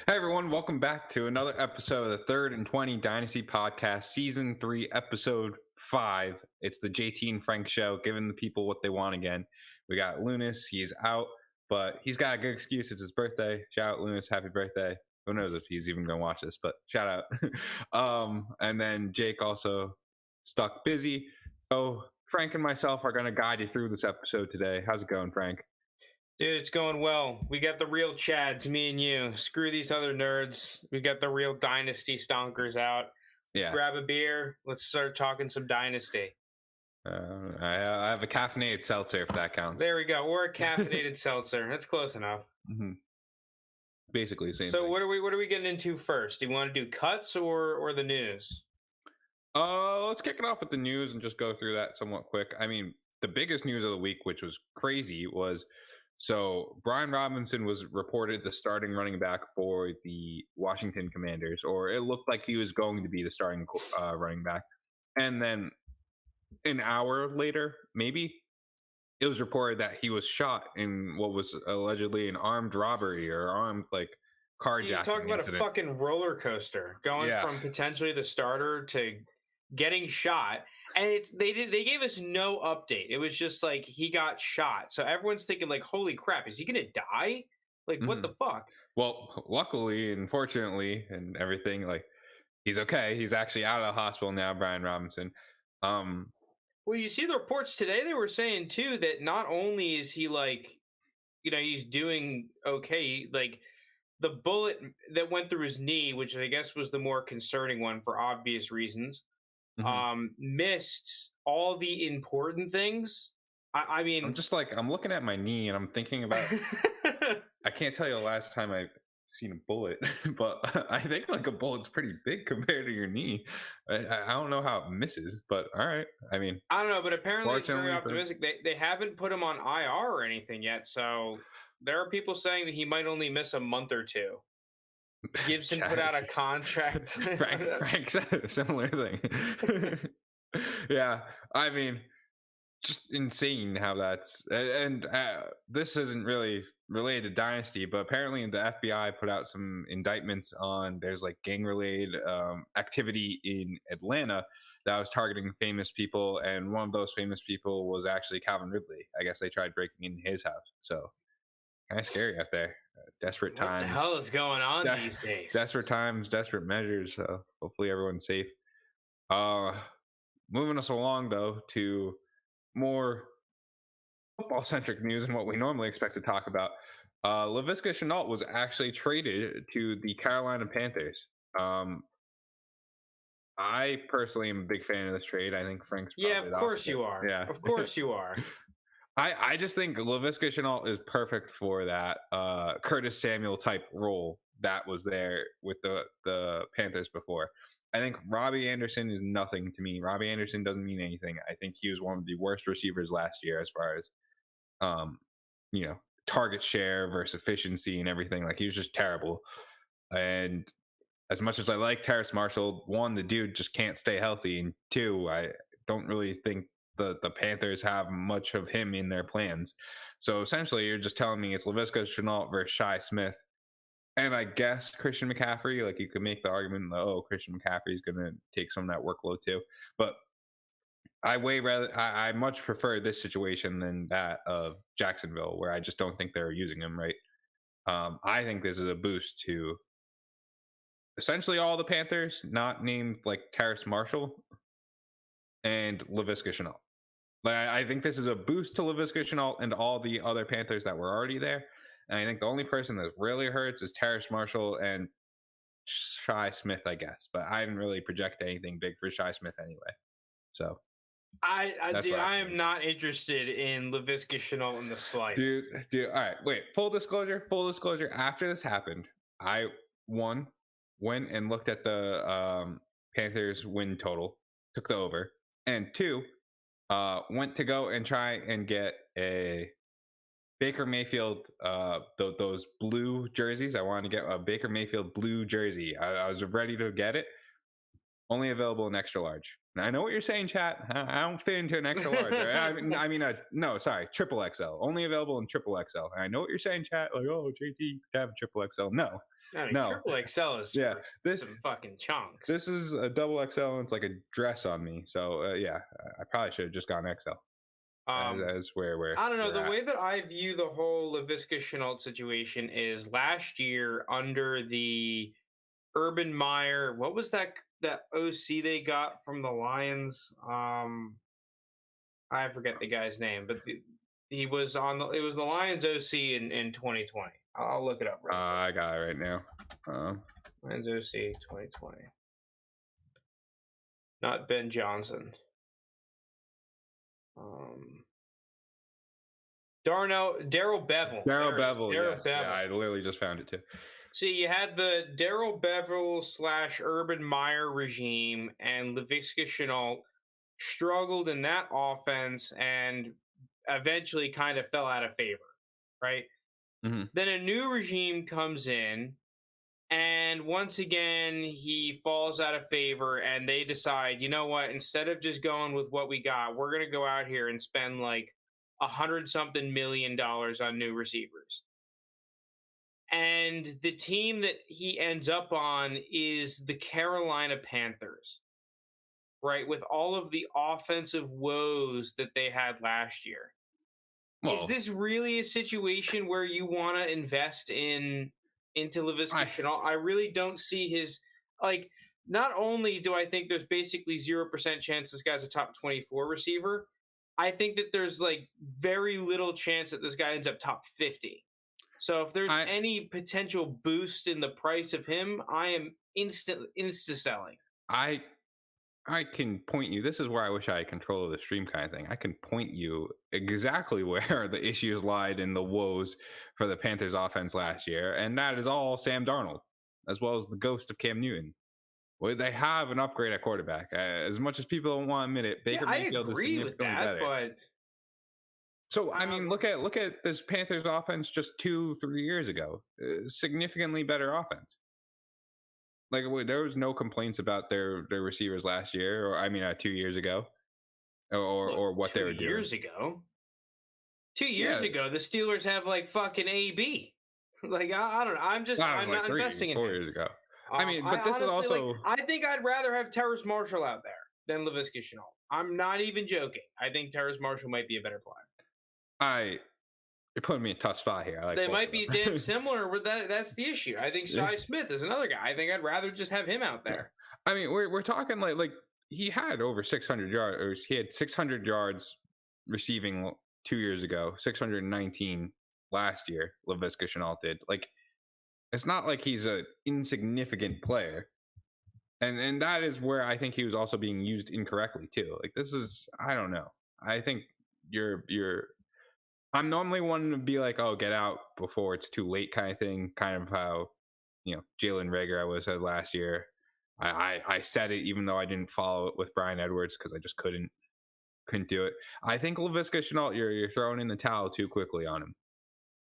Hey everyone, welcome back to another episode of the 3rd and 20 Dynasty Podcast, Season 3, Episode 5. It's the JT and Frank show, giving the people what they want again. We got Lounis, he's out, but he's got a good excuse. It's his birthday. Shout out Lounis, happy birthday. Who knows if he's even going to watch this, but shout out. And then Jake also stuck busy. So Frank and myself are going to guide you through this episode today. How's it going, Frank? Dude, it's going well. We got the real Chads, me and you. Screw these other nerds. We got the real Dynasty stonkers out. Yeah. Grab a beer. Let's start talking some Dynasty. I have a caffeinated seltzer, if that counts. There we go. Or a caffeinated seltzer. That's close enough. Mm-hmm. Basically the same so thing. what are we getting into first? Do you want to do cuts or the news? Let's kick it off with the news and just go through that somewhat quick. I mean, the biggest news of the week, which was crazy, was so Brian Robinson was reported the starting running back for the Washington Commanders, or it looked like he was going to be the starting running back. And then an hour later, maybe, it was reported that he was shot in what was allegedly an armed robbery or armed carjacking. You talk about incident. a fucking roller coaster going from potentially the starter to getting shot. And they gave us no update. It was just like he got shot. So everyone's thinking like, holy crap, is he gonna die? Like, what the fuck? Well, luckily and fortunately and everything, like, he's okay. He's actually out of the hospital now, Brian Robinson. Well, you see the reports today, they were saying too that not only is he he's doing okay, like the bullet that went through his knee, which I guess was the more concerning one for obvious reasons. Missed all the important things. I mean, I'm looking at my knee and I'm thinking about I can't tell you the last time I've seen a bullet, but I think like a bullet's pretty big compared to your knee. I don't know how it misses, but all right. I mean, I don't know, but apparently it's very optimistic. They haven't put him on IR or anything yet, so there are people saying that he might only miss a month or two. Gibson put out a contract. Frank said a similar thing. Yeah, I mean, just insane how that's and this isn't really related to Dynasty, but apparently the FBI put out some indictments on there's like gang related activity in Atlanta that was targeting famous people, and one of those famous people was actually Calvin Ridley. I guess they tried breaking into his house, so kind of scary out there. Desperate times. What the hell is going on these days? Desperate times, desperate measures. So hopefully everyone's safe. Moving us along though to more football-centric news and what we normally expect to talk about. Laviska Shenault was actually traded to the Carolina Panthers. I personally am a big fan of this trade. I think Frank's of course you are. Yeah, of course you are. I just think Laviska Shenault is perfect for that Curtis Samuel type role that was there with the Panthers before. I think Robbie Anderson is nothing to me. Robbie Anderson doesn't mean anything. I think he was one of the worst receivers last year as far as target share versus efficiency and everything. Like, he was just terrible. And as much as I like Terrace Marshall, one, the dude just can't stay healthy, and two, I don't really think the Panthers have much of him in their plans. So essentially, you're just telling me it's Laviska Shenault versus Shi Smith. And I guess Christian McCaffrey, like, you could make the argument that, Christian McCaffrey is going to take some of that workload too. But I much prefer this situation than that of Jacksonville, where I just don't think they're using him right. I think this is a boost to essentially all the Panthers, not named like Terrace Marshall and Laviska Shenault. Like, I think this is a boost to Laviska Shenault and all the other Panthers that were already there. And I think the only person that really hurts is Terrace Marshall and Shi Smith, I guess. But I didn't really project anything big for Shi Smith anyway. So I am not interested in Laviska Shenault in the slightest. Dude, all right, wait. Full disclosure. After this happened, I went and looked at the Panthers win total, took the over, and two, went to go and try and get a Baker Mayfield, those blue jerseys. I wanted to get a Baker Mayfield blue jersey. I was ready to get it. Only available in extra large. Now, I know what you're saying, chat. I don't fit into an extra large. Sorry, triple XL. Only available in triple XL. And I know what you're saying, chat. Like, JT, have a triple XL. No, I mean, No. triple XL is for some fucking chunks. This is a double XL and it's like a dress on me. So yeah, I probably should have just gone XL. As where I don't know. we're The at. way that I view the whole Laviska Shenault situation is last year under the Urban Meyer. What was that OC they got from the Lions? I forget the guy's name, but he was on the. It was the Lions OC in 2020. I'll look it up. Right I got it right now. Lions OC 2020. Not Ben Johnson. Daryl Bevell. Daryl Bevell. Yes. Yeah, I literally just found it too. See, you had the Daryl Bevell / Urban Meyer regime, and Laviska Shenault struggled in that offense and eventually kind of fell out of favor, right? Mm-hmm. Then a new regime comes in, and once again, he falls out of favor, and they decide, you know what, instead of just going with what we got, we're going to go out here and spend like $100-something million on new receivers. And the team that he ends up on is the Carolina Panthers, right? With all of the offensive woes that they had last year. Well, is this really a situation where you want to invest into Laviska Shenault? I really don't see his, like, not only do I think there's basically 0% chance this guy's a top 24 receiver, I think that there's like very little chance that this guy ends up top 50. So if there's any potential boost in the price of him, I am insta selling. I can point you. This is where I wish I had control of the stream kind of thing. I can point you exactly where the issues lied in the woes for the Panthers offense last year. And that is all Sam Darnold, as well as the ghost of Cam Newton. Well, they have an upgrade at quarterback. As much as people don't want to admit it, Baker Mayfield is significantly better. But so, I mean, look at this Panthers offense just 2-3 years ago. Significantly better offense. Like, there was no complaints about their receivers last year, or 2 years ago, or what they were doing. 2 years ago? 2 years ago, the Steelers have like fucking AB. Like, I don't know. I'm not investing in 4 years ago. But this is also. I think I'd rather have Terrace Marshall out there than Laviska Shenault. I'm not even joking. I think Terrace Marshall might be a better player. You're putting me in a tough spot here. They might be damn similar. With that's the issue. I think Cy Smith is another guy. I think I'd rather just have him out there. I mean, we're talking like he had over 600 yards. Or he had 600 yards receiving 2 years ago. 619 last year. Laviska Shenault did. Like, it's not like he's an insignificant player. And that is where I think he was also being used incorrectly too. Like, this is, I don't know. I think I'm normally one to be like, oh, get out before it's too late kind of thing. Kind of how, Jalen Reagor, I said last year. I said it even though I didn't follow it with Brian Edwards because I just couldn't do it. I think Laviska Shenault, you're throwing in the towel too quickly on him.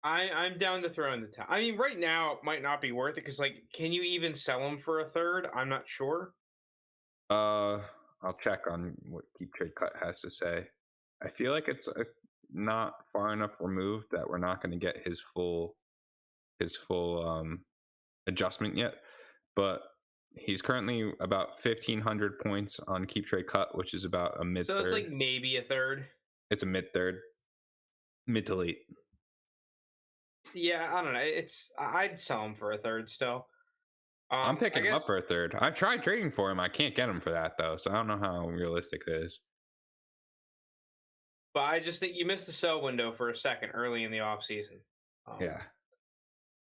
I'm down to throw in the towel. I mean, right now it might not be worth it because, like, can you even sell him for a third? I'm not sure. I'll check on what Keep Trade Cut has to say. I feel like it's not far enough removed that we're not going to get his full adjustment yet, but he's currently about 1,500 points on Keep Trade Cut, which is about a mid. So it's like maybe a third. It's a mid third, mid to late. Yeah, I don't know. I'd sell him for a third still. I'm picking him up for a third. I've tried trading for him. I can't get him for that though, so I don't know how realistic that is. But I just think you missed the sell window for a second early in the offseason. Yeah.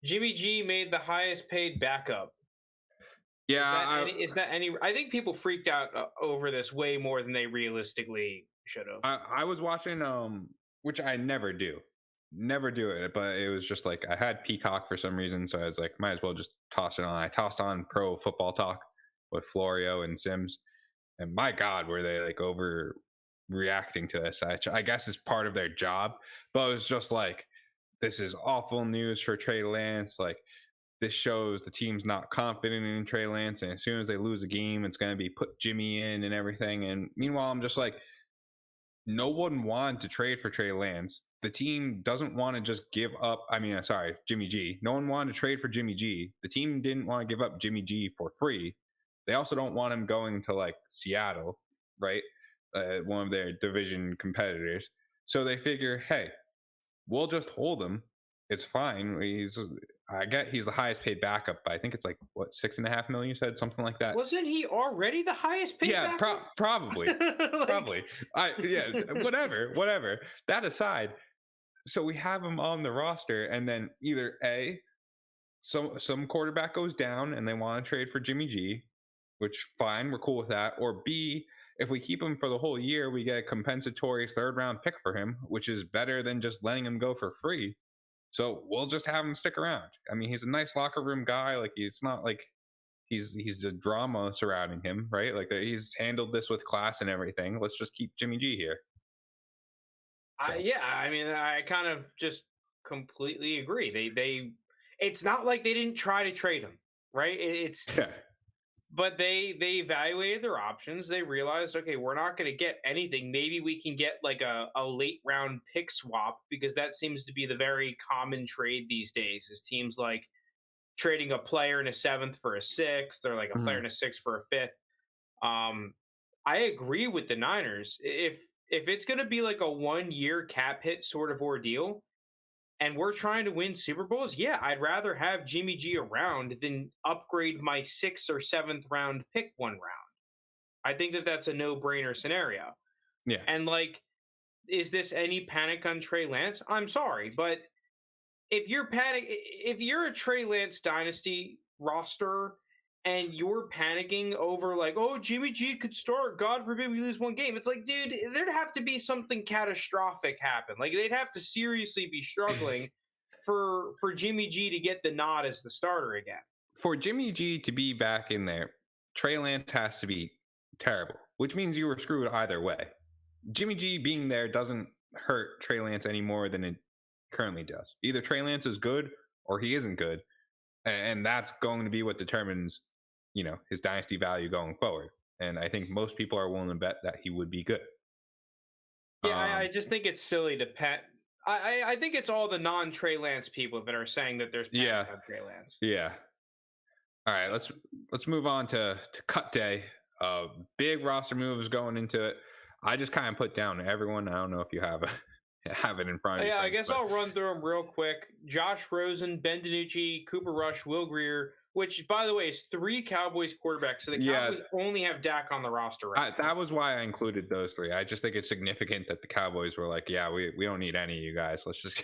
Jimmy G made the highest paid backup. Yeah. Is that any? I think people freaked out over this way more than they realistically should have. I was watching, which I never do it, but it was just like I had Peacock for some reason, so I was like, might as well just toss it on. I tossed on Pro Football Talk with Florio and Sims, and my God, were they like overreacting to this? I guess it's part of their job, but it was just like, this is awful news for Trey Lance. Like, this shows the team's not confident in Trey Lance, and as soon as they lose a game, it's going to be put Jimmy in and everything. And meanwhile, I'm just like, no one wanted to trade for Trey Lance. The team doesn't want to just give up. Jimmy G. No one wanted to trade for Jimmy G. The team didn't want to give up Jimmy G for free. They also don't want him going to like Seattle, right? One of their division competitors. So they figure, hey, we'll just hold him. It's fine. I get he's the highest paid backup, but I think it's like what, $6.5 million, you said, something like that. Wasn't he already the highest paid backup? Probably. Probably. Whatever. That aside, so we have him on the roster, and then either A, some quarterback goes down and they want to trade for Jimmy G, which fine, we're cool with that. Or B, if we keep him for the whole year, we get a compensatory 3rd round pick for him, which is better than just letting him go for free. So we'll just have him stick around. I mean, he's a nice locker room guy. Like, he's not like he's a drama surrounding him, right? Like, he's handled this with class and everything. Let's just keep Jimmy G here. So. I kind of just completely agree. It's not like they didn't try to trade him, right? But they evaluated their options. They realized, okay, we're not going to get anything. Maybe we can get like a late round pick swap, because that seems to be the very common trade these days, is teams like trading a player in a 7th for a 6th, or like a player in a 6th for a 5th. I agree with the Niners. If it's going to be like a 1-year cap hit sort of ordeal, and we're trying to win Super Bowls, yeah, I'd rather have Jimmy G around than upgrade my 6th or 7th round pick 1 round. I think that's a no-brainer scenario. Yeah. And like, is this any panic on Trey Lance? I'm sorry, but if you're a Trey Lance dynasty roster and you're panicking over like, oh, Jimmy G could start, God forbid we lose 1 game. It's like, dude, there'd have to be something catastrophic happen. Like, they'd have to seriously be struggling for Jimmy G to get the nod as the starter again. For Jimmy G to be back in there, Trey Lance has to be terrible, which means you were screwed either way. Jimmy G being there doesn't hurt Trey Lance any more than it currently does. Either Trey Lance is good or he isn't good, and that's going to be what determines, his dynasty value going forward. And I think most people are willing to bet that he would be good. Yeah, I just think it's silly to pet. I think it's all the non-Trey Lance people that are saying that there's panic on Trey Lance. Yeah. All right, let's move on to cut day. Big roster moves going into it. I just kind of put down everyone. I don't know if you have it in front of you. Yeah, I guess I'll run through them real quick. Josh Rosen, Ben DiNucci, Cooper Rush, Will Grier, which, by the way, is 3 Cowboys quarterbacks. So the Cowboys only have Dak on the roster right now. That was why I included those 3. I just think it's significant that the Cowboys were like, yeah, we don't need any of you guys. Let's just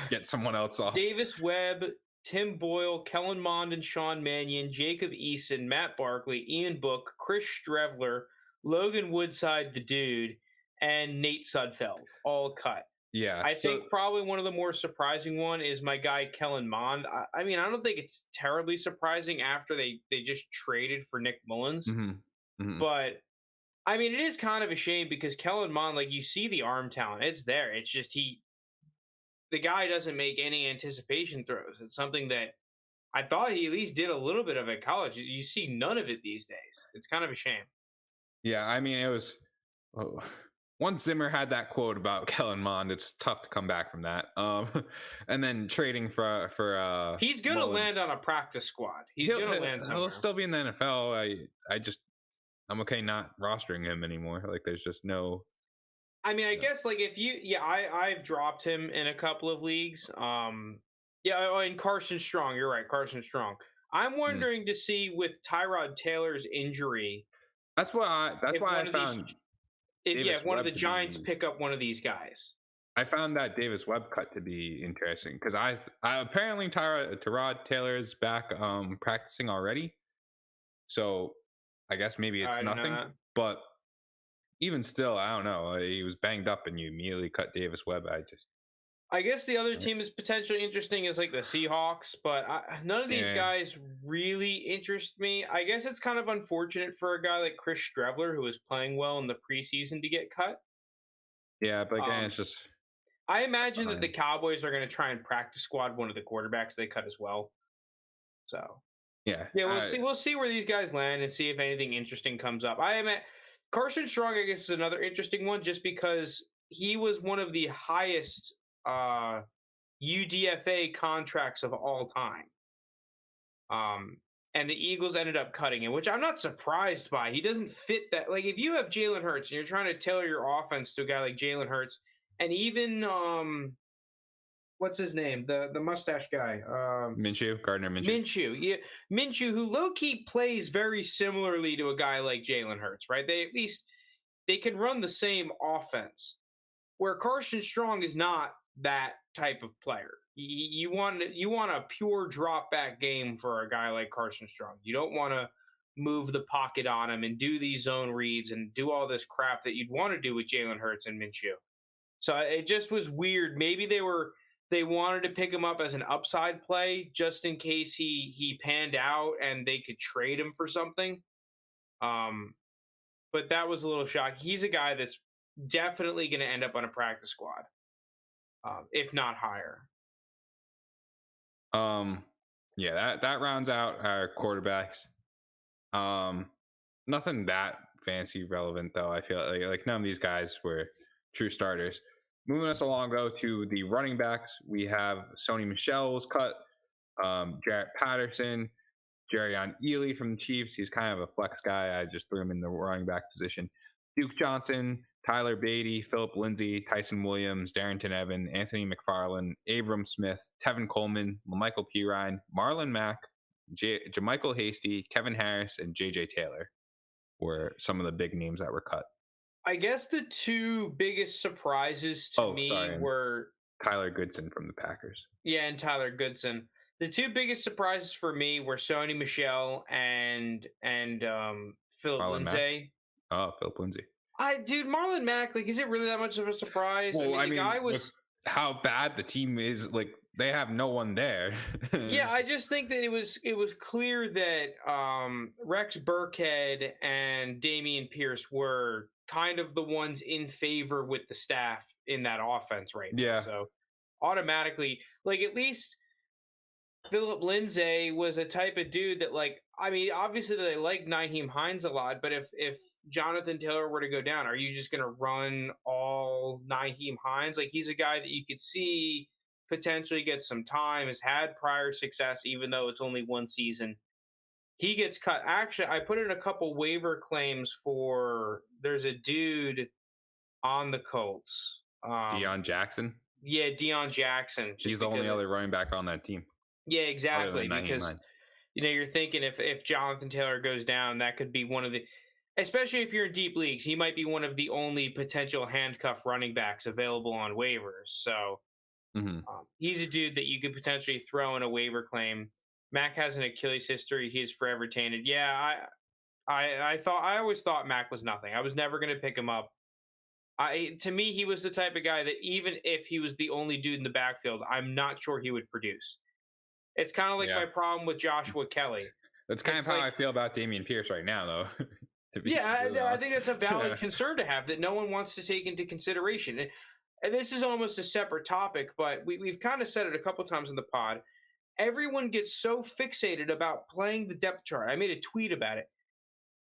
get someone else off. Davis Webb, Tim Boyle, Kellen Mond and Sean Mannion, Jacob Eason, Matt Barkley, Ian Book, Chris Strevler, Logan Woodside, the dude, and Nate Sudfeld, all cut. Yeah. I think probably one of the more surprising one is my guy, Kellen Mond. I mean, I don't think it's terribly surprising after they just traded for Nick Mullins. But, I mean, it is kind of a shame because Kellen Mond, like, you see the arm talent. It's there. It's just the guy doesn't make any anticipation throws. It's something that I thought he at least did a little bit of at college. You see none of it these days. It's kind of a shame. Yeah, I mean, it was... once Zimmer had that quote about Kellen Mond, it's tough to come back from that. And then trading for he's going to land on a practice squad. He's going to land somewhere. He'll still be in the NFL. I'm okay not rostering him anymore. Like, there's just no... I mean, I guess, like, if you... Yeah, I've dropped him in a couple of leagues. And Carson Strong. You're right, Carson Strong. I'm wondering to see with Tyrod Taylor's injury... That's why I found... If one of the Giants pick up one of these guys. I found that Davis Webb cut to be interesting because I apparently Tyrod Taylor is back practicing already. So I guess maybe it's nothing. But even still, I don't know. He was banged up and you immediately cut Davis Webb. I guess the other team is potentially interesting is like the Seahawks, but none of these guys really interest me. I guess it's kind of unfortunate for a guy like Chris Strevler, who was playing well in the preseason, to get cut. Yeah, but again, it's just... I imagine that the Cowboys are going to try and practice squad one of the quarterbacks they cut as well. So, yeah, we'll see where these guys land and see if anything interesting comes up. Carson Strong, I guess, is another interesting one just because he was one of the highest UDFA contracts of all time. And the Eagles ended up cutting him, which I'm not surprised by. He doesn't fit that. Like, if you have Jalen Hurts and you're trying to tailor your offense to a guy like Jalen Hurts, and even what's his name, the mustache guy, Gardner Minshew. Minshew, Minshew, who low key plays very similarly to a guy like Jalen Hurts, right? They can run the same offense, where Carson Strong is not that type of player. You want a pure drop back game for a guy like Carson Strong. You don't want to move the pocket on him and do these zone reads and do all this crap that you'd want to do with Jalen Hurts and Minshew. So it just was weird. Maybe they wanted to pick him up as an upside play just in case he panned out and they could trade him for something. But that was a little shocking. He's a guy that's definitely going to end up on a practice squad, if not higher. Yeah, that rounds out our quarterbacks. Nothing that fancy relevant though. I feel like none of these guys were true starters. Moving us along though to the running backs, we have Sony Michel was cut, Jarrett Patterson, Jerrion Ealy from the Chiefs. He's kind of a flex guy. I just threw him in the running back position. Duke Johnson, Tyler Beatty, Philip Lindsay, Tyson Williams, Darrington Evan, Anthony McFarland, Abram Smith, Tevin Coleman, Michael Pirine, Marlon Mack, Jermichael Hasty, Kevin Harris, and JJ Taylor were some of the big names that were cut. I guess the two biggest surprises to me were Kyler Goodson from the Packers. Yeah, and Tyler Goodson. The two biggest surprises for me were Sony Michel and Philip Lindsay. Oh, Philip Lindsay. Dude, Marlon Mack, like, is it really that much of a surprise? Well, I mean, the guy was how bad the team is. Like, they have no one there. Yeah, I just think that it was clear that Rex Burkhead and Dameon Pierce were kind of the ones in favor with the staff in that offense right now. Yeah. So automatically, like, at least Philip Lindsay was a type of dude that, like, I mean, obviously they like Nyheim Hines a lot, but if Jonathan Taylor were to go down, are you just going to run all Nyheim Hines? Like, he's a guy that you could see potentially get some time, has had prior success, even though it's only one season. He gets cut. Actually, I put in a couple waiver claims for, there's a dude on the Colts. Deion Jackson? Yeah, Deion Jackson. He's the only other running back on that team. Yeah, exactly. Because, you're thinking if Jonathan Taylor goes down, that could be one of the, especially if you're in deep leagues, he might be one of the only potential handcuff running backs available on waivers. So he's a dude that you could potentially throw in a waiver claim. Mac has an Achilles history. He is forever tainted. Yeah, I always thought Mac was nothing. I was never going to pick him up. To me, he was the type of guy that even if he was the only dude in the backfield, I'm not sure he would produce. It's kind of like my problem with Joshua Kelly. That's kind of how I feel about Dameon Pierce right now, though. I think that's a valid concern to have that no one wants to take into consideration. And this is almost a separate topic, but we've kind of said it a couple times in the pod. Everyone gets so fixated about playing the depth chart. I made a tweet about it.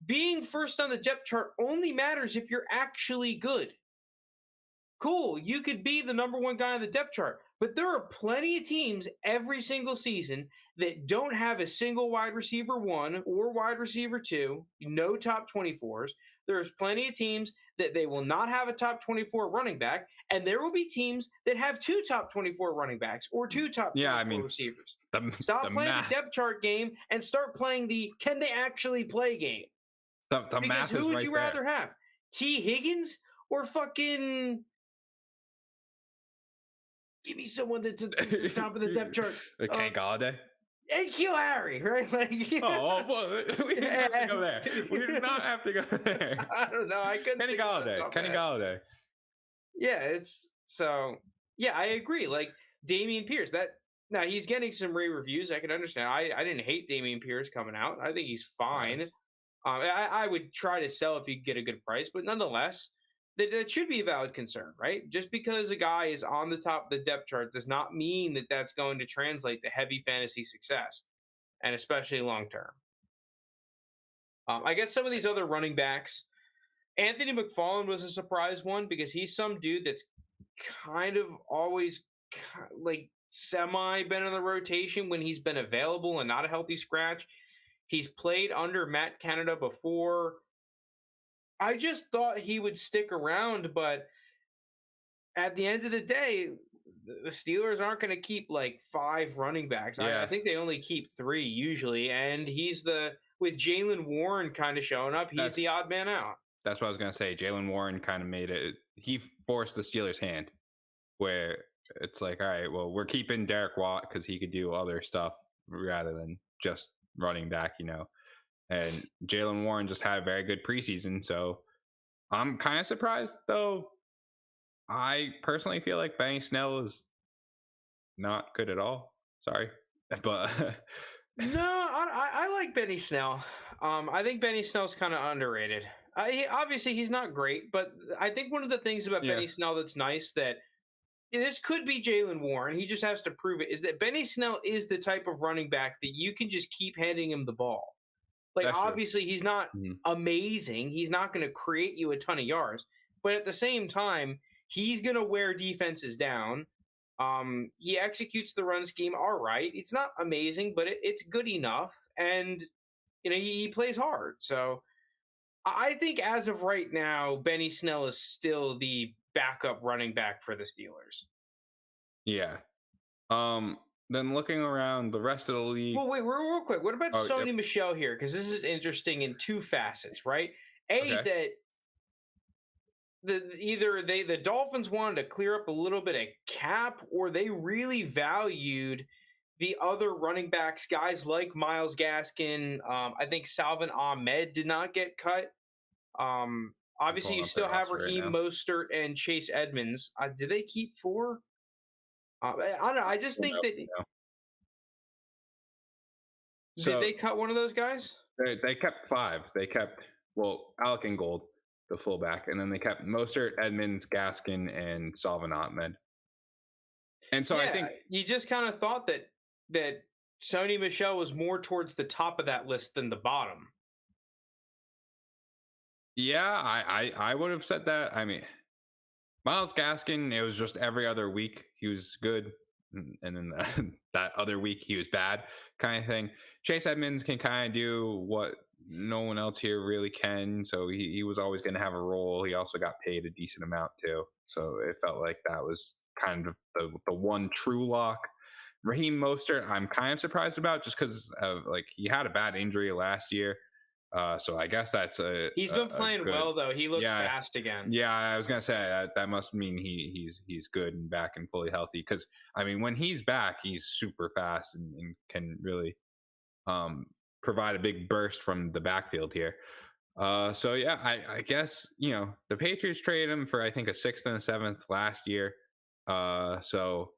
Being first on the depth chart only matters if you're actually good. Cool, you could be the number one guy on the depth chart, but there are plenty of teams every single season that don't have a single wide receiver 1 or wide receiver 2, no top 24s. There's plenty of teams that they will not have a top 24 running back, and there will be teams that have 2 top 24 running backs or 2 top 24 receivers. Stop playing the depth chart game and start playing the can they actually play game. Because who would you rather have? T. Higgins or fucking... Give me someone that's at the top of the depth chart. Kenny Galladay? And Q Harry, right? Like, we didn't have to go there. We did not have to go there. I don't know. I couldn't. Kenny Galladay. Yeah, it's so. Yeah, I agree. Like Dameon Pierce. Now he's getting some rave reviews. I can understand. I didn't hate Dameon Pierce coming out. I think he's fine. Nice. I would try to sell if you could get a good price, but nonetheless, that should be a valid concern, right? Just because a guy is on the top of the depth chart does not mean that that's going to translate to heavy fantasy success, and especially long term. I guess some of these other running backs, Anthony McFarland was a surprise one because he's some dude that's kind of always like semi been in the rotation when he's been available and not a healthy scratch. He's played under Matt Canada before. I just thought he would stick around, but at the end of the day, the Steelers aren't going to keep like 5 running backs. I think they only keep 3 usually, and with Jaylen Warren kind of showing up, he's the odd man out. That's what I was going to say. Jaylen Warren kind of made it. He forced the Steelers' hand, where it's like, all right, well, we're keeping Derek Watt because he could do other stuff rather than just running back, And Jaylen Warren just had a very good preseason, so I'm kind of surprised, though. I personally feel like Benny Snell is not good at all. Sorry, but no, I like Benny Snell. I think Benny Snell's kind of underrated. Obviously, he's not great, but I think one of the things about Benny Snell that's nice that this could be Jaylen Warren. He just has to prove it. Is that Benny Snell is the type of running back that you can just keep handing him the ball. Like, that's obviously, true. He's not amazing. He's not going to create you a ton of yards. But at the same time, he's going to wear defenses down. He executes the run scheme all right. It's not amazing, but it's good enough. And, he plays hard. So I think as of right now, Benny Snell is still the backup running back for the Steelers. Yeah. Then looking around the rest of the league. Well, wait, real quick. What about Sony Michel here? Because this is interesting in 2 facets, right? Either the Dolphins wanted to clear up a little bit of cap, or they really valued the other running backs, guys like Myles Gaskin. I think Salvin Ahmed did not get cut. Obviously, you still have Raheem Mostert and Chase Edmonds. Did they keep 4? I don't know. I just think that. Did they cut one of those guys? They kept 5. They kept Allocca and Gold, the fullback, and then they kept Mostert, Edmonds, Gaskin, and Salvin Ahmed. And so I think you just kind of thought that Sony Michel was more towards the top of that list than the bottom. Yeah, I would have said that. I mean, Myles Gaskin, it was just every other week he was good, and then that other week he was bad, kind of thing. Chase Edmonds can kind of do what no one else here really can, so he was always going to have a role. He also got paid a decent amount too, so it felt like that was kind of the one true lock. Raheem Mostert, I'm kind of surprised about, just because he had a bad injury last year. So I guess that's he's been playing well though. He looks fast again. Yeah, I was gonna say that must mean he's good and back and fully healthy. Because I mean, when he's back, he's super fast and can really provide a big burst from the backfield here. So yeah, I guess the Patriots traded him for I think a 6th and a 7th last year. So.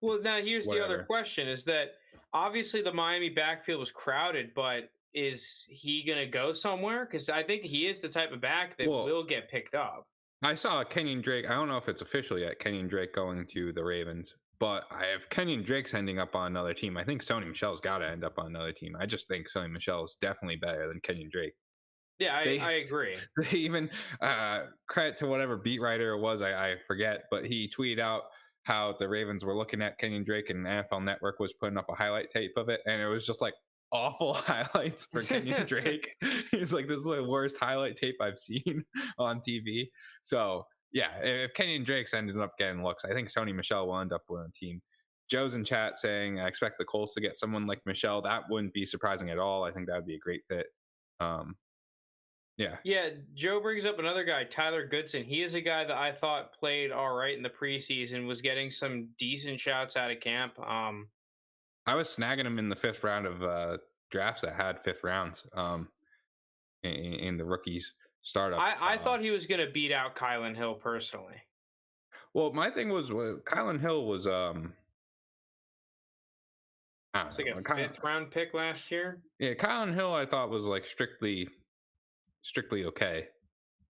Well, now here's the other question: is that obviously the Miami backfield was crowded, but is he going to go somewhere? Because I think he is the type of back that will get picked up. I saw Kenyon Drake. I don't know if it's official yet. Kenyon Drake going to the Ravens. But if Kenyon Drake's ending up on another team, I think Sony Michel's got to end up on another team. I just think Sony Michel is definitely better than Kenyon Drake. Yeah, I agree. They even, credit to whatever beat writer it was, I forget, but he tweeted out how the Ravens were looking at Kenyon Drake and NFL Network was putting up a highlight tape of it. And it was just like, awful highlights for Kenyon Drake. He's like, this is the worst highlight tape I've seen on TV. So yeah, if Kenyon Drake's ended up getting looks, I think Sony Michel will end up with a team. Joe's in chat saying, I expect the Colts to get someone like Michel. That wouldn't be surprising at all. I think that would be a great fit. Yeah, Joe brings up another guy, Tyler Goodson. He is a guy that I thought played all right in the preseason, was getting some decent shouts out of camp. I was snagging him in the 5th round of drafts that had 5th rounds in the rookies startup. I thought he was going to beat out Kylan Hill personally. Well, my thing was Kylan Hill was it's like a 5th round pick last year. Yeah, Kylan Hill I thought was like strictly okay.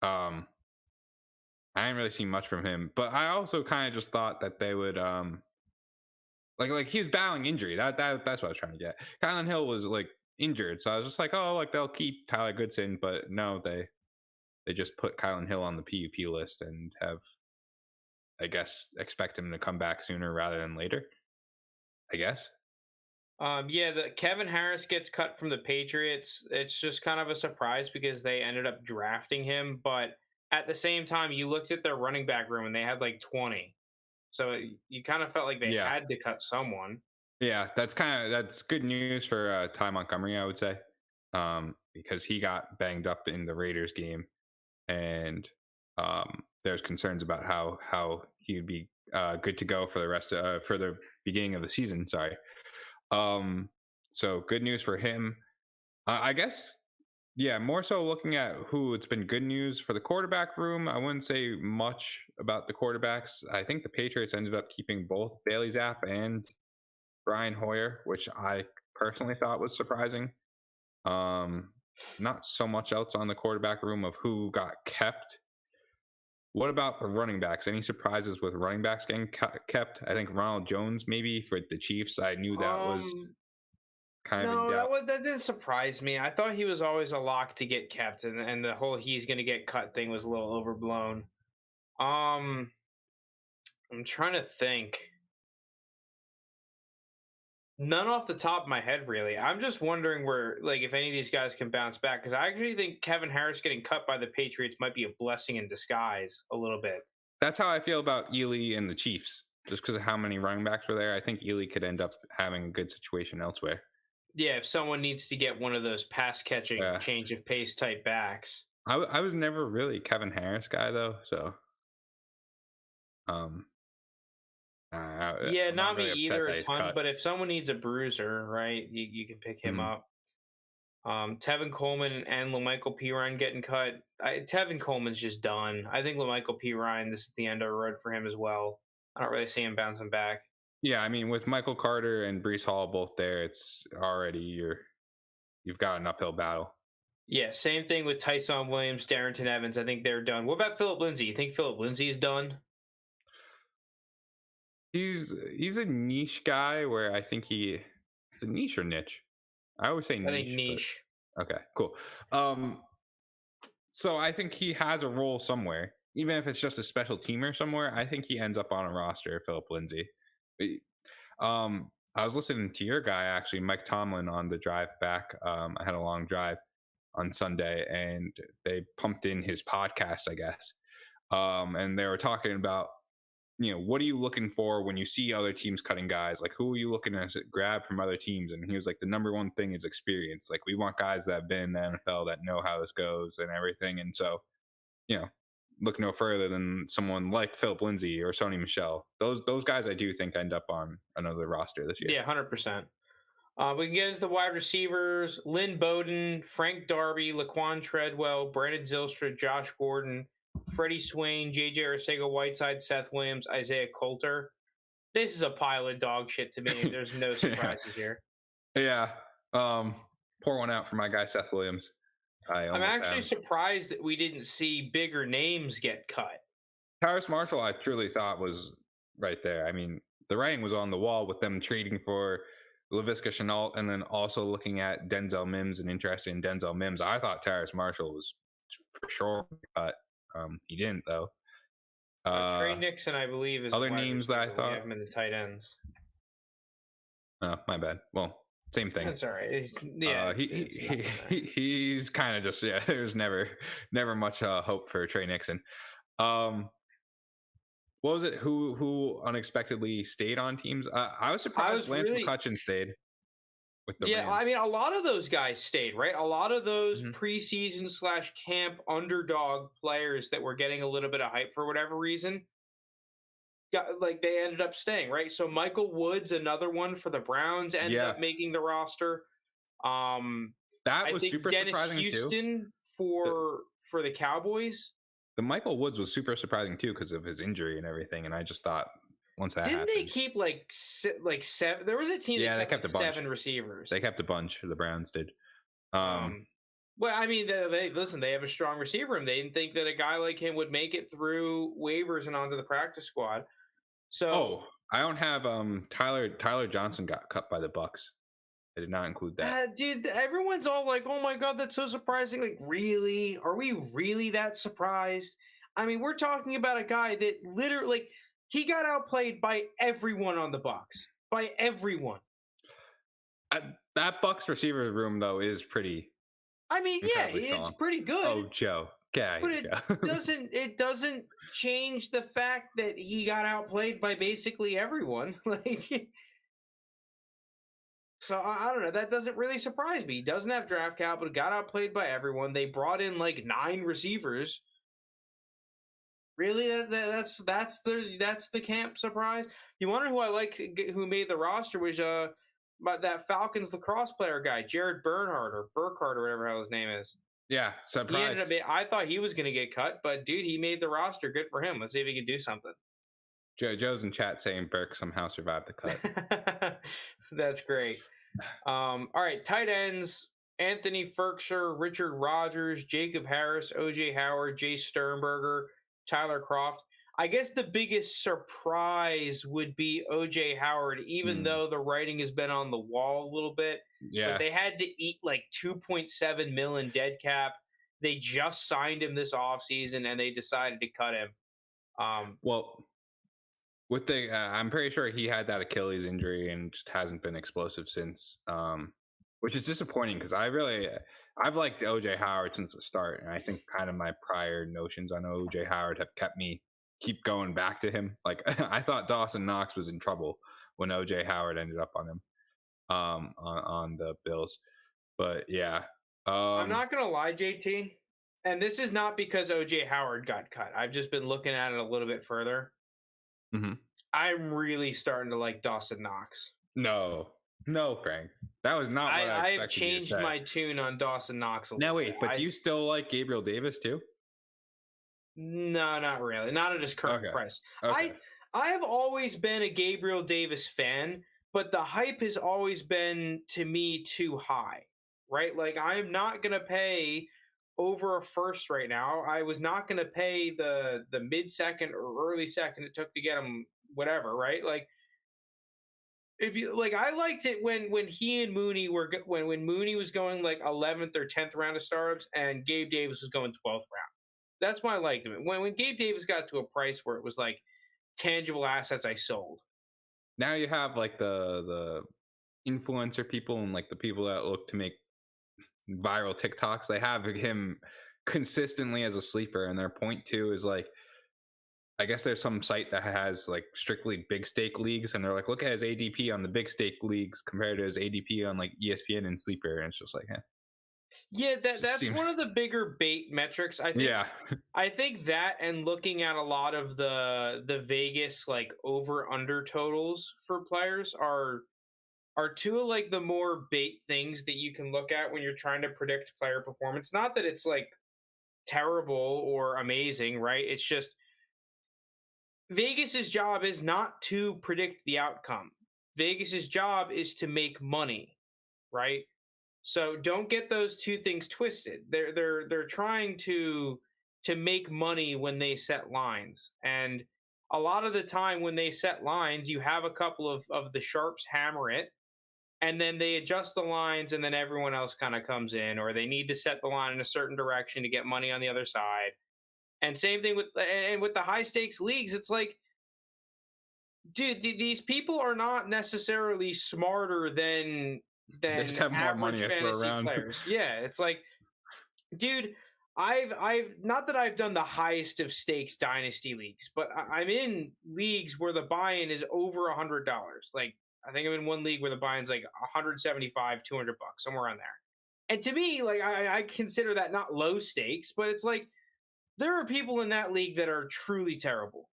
I didn't really see much from him, but I also kind of just thought that they would like he was battling injury. That's what I was trying to get. Kylan Hill was like injured, so I was just like, oh, like they'll keep Tyler Goodson, but no, they they just put Kylan Hill on the PUP list and have, I guess, expect him to come back sooner rather than later, I guess. Yeah, the Kevin Harris gets cut from the Patriots. It's just kind of a surprise because they ended up drafting him, but at the same time, you looked at their running back room and they had like 20. So you kind of felt like they Yeah. had to cut someone. Yeah, that's good news for Ty Montgomery, I would say, because he got banged up in the Raiders game, and there's concerns about how he would be good to go for the rest for the beginning of the season. Sorry. So good news for him. I guess, yeah, more so looking at who it's been good news for the quarterback room. I wouldn't say much about the quarterbacks. I think the Patriots ended up keeping both Bailey Zapp and Brian Hoyer, which I personally thought was surprising. Not so much else on the quarterback room of who got kept. What about the running backs? Any surprises with running backs getting kept? I think Ronald Jones maybe for the Chiefs. I knew that was kind of in doubt. That didn't surprise me. I thought he was always a lock to get kept, and the whole he's going to get cut thing was a little overblown. I'm trying to think. None off the top of my head, really. I'm just wondering where, like, if any of these guys can bounce back, because I actually think Kevin Harris getting cut by the Patriots might be a blessing in disguise a little bit. That's how I feel about Ely and the Chiefs, just because of how many running backs were there. I think Ely could end up having a good situation elsewhere. Yeah, if someone needs to get one of those pass catching change of pace type backs. I was never really a Kevin Harris guy though, so yeah, not me either a ton, but if someone needs a bruiser, right, you can pick him up. Tevin Coleman and LaMichael Pirine getting cut. Tevin Coleman's just done. I think LaMichael Pirine, this is the end of the road for him as well. I don't really see him bouncing back. Yeah, I mean, with Michael Carter and Breece Hall both there, it's already you've got an uphill battle. Yeah, same thing with Tyson Williams, Darrington Evans. I think they're done. What about Philip Lindsay? You think Philip Lindsay is done? He's a niche guy where I think he's a niche or niche. I always say niche. I think niche. Okay, cool. So I think he has a role somewhere, even if it's just a special teamer somewhere. I think he ends up on a roster, Philip Lindsay. I was listening to your guy actually, Mike Tomlin, on the drive back. I had a long drive on Sunday, and they pumped in his podcast, I guess. And they were talking about, what are you looking for when you see other teams cutting guys? Like, who are you looking to grab from other teams? And he was like, the number one thing is experience. Like, we want guys that have been in the NFL that know how this goes and everything. And so, look no further than someone like Philip Lindsay or Sony Michel. Those guys I do think end up on another roster this year. Yeah, 100%. We can get into the wide receivers. Lynn Bowden, Frank Darby, Laquan Treadwell, Brandon Zylstra, Josh Gordon, Freddie Swain, J.J. Arcega-Whiteside, Seth Williams, Isaiah Coulter. This is a pile of dog shit to me. There's no surprises here. Yeah. Pour one out for my guy, Seth Williams. I'm actually surprised that we didn't see bigger names get cut. Tyrese Marshall, I truly thought was right there. I mean, the writing was on the wall with them trading for Laviska Shenault and then also looking at Denzel Mims and interested in Denzel Mims. I thought Tyrese Marshall was for sure cut. He didn't, though. Trey Nixon, I believe, is other names that I thought. We have him in the tight ends. Oh, my bad. Well, same thing. That's all right. He's kind of just, there's never much hope for Trey Nixon. What was it? Who unexpectedly stayed on teams? I was surprised Lance McCutcheon stayed with the Rams. I mean, a lot of those guys stayed, right? A lot of those preseason / camp underdog players that were getting a little bit of hype for whatever reason, they ended up staying, right? So Michael Woods, another one for the Browns, ended up making the roster. That was super Dennis surprising Houston too. for the Cowboys. The Michael Woods was super surprising too because of his injury and everything, and I just thought once that didn't they keep like seven? There was a team that kept a bunch. 7 receivers. They kept a bunch. The Browns did. Well, I mean, they have a strong receiver room. They didn't think that a guy like him would make it through waivers and onto the practice squad. So, I don't have Tyler Johnson got cut by the Bucks. I did not include that. Dude, everyone's all like, "Oh my god, that's so surprising!" Like, really? Are we really that surprised? I mean, we're talking about a guy that literally, like, he got outplayed by everyone on the Bucks, by everyone. That Bucks receiver room though is pretty. I mean, yeah, Incredibly it's strong. pretty good. Oh, Joe. Okay, But it doesn't change the fact that he got outplayed by basically everyone. Like, so I don't know. That doesn't really surprise me. He doesn't have draft capital. Got outplayed by everyone. They brought in like 9 receivers. Really, that's the camp surprise. You wonder who I like, who made the roster was but that Falcons lacrosse player guy, Jared Bernhardt or Burkhardt or whatever hell his name is. Yeah, He surprise. ended up. I thought he was going to get cut, but dude, he made the roster. Good for him. Let's see if he can do something. Joe's in chat saying Burke somehow survived the cut. That's great. All right, tight ends: Anthony Ferkser, Richard Rodgers, Jacob Harris, OJ Howard, Jay Sternberger, Tyler Croft. I guess the biggest surprise would be OJ Howard, even though the writing has been on the wall a little bit. Yeah. But they had to eat like $2.7 million dead cap. They just signed him this offseason, and they decided to cut him. Well, with the I'm pretty sure he had that Achilles injury and just hasn't been explosive since, which is disappointing because I've liked OJ Howard since the start, and I think kind of my prior notions on OJ Howard have kept me keep going back to him. Like I thought Dawson Knox was in trouble when OJ Howard ended up on him on the Bills, but yeah. I'm not gonna lie, JT, and this is not because OJ Howard got cut. I've just been looking at it a little bit further. I'm really starting to like Dawson Knox. No, Frank. That was not what I expected. I've changed my tune on Dawson Knox a little bit. But do you still like Gabriel Davis too? No, not really. Not at his current price. Okay. I have always been a Gabriel Davis fan, but the hype has always been, to me, too high, right? Like, I'm not going to pay over a first right now. I was not going to pay the mid-second or early second it took to get him, whatever, right? Like, if you like, I liked it when he and Mooney were when Mooney was going like 11th or 10th round of startups and Gabe Davis was going 12th round. That's why I liked him. When Gabe Davis got to a price where it was like tangible assets, I sold. Now you have like the influencer people and like the people that look to make viral TikToks. They have him consistently as a sleeper, and their point too is like, I guess there's some site that has like strictly big stake leagues, and they're like, look at his ADP on the big stake leagues compared to his ADP on like ESPN and sleeper, and it's just like, Yeah, that's one of the bigger bait metrics. I think. Yeah, I think that, and looking at a lot of the Vegas like over under totals for players are two of like the more bait things that you can look at when you're trying to predict player performance. Not that it's like terrible or amazing, right? It's just Vegas's job is not to predict the outcome. Vegas's job is to make money, right? So don't get those two things twisted. They're trying to make money when they set lines. And a lot of the time when they set lines, you have a couple of the sharps hammer it, and then they adjust the lines, and then everyone else kind of comes in, or they need to set the line in a certain direction to get money on the other side. And same thing with the high stakes leagues. It's like, dude, these people are not necessarily smarter than they just have more money to throw around. Players. Yeah, it's like, dude, I've not that I've done the highest of stakes dynasty leagues, but I'm in leagues where the buy-in is over $100. Like, I think I'm in one league where the buy-in's like $175, $200, somewhere around there. And to me, like, I consider that not low stakes, but it's like there are people in that league that are truly terrible,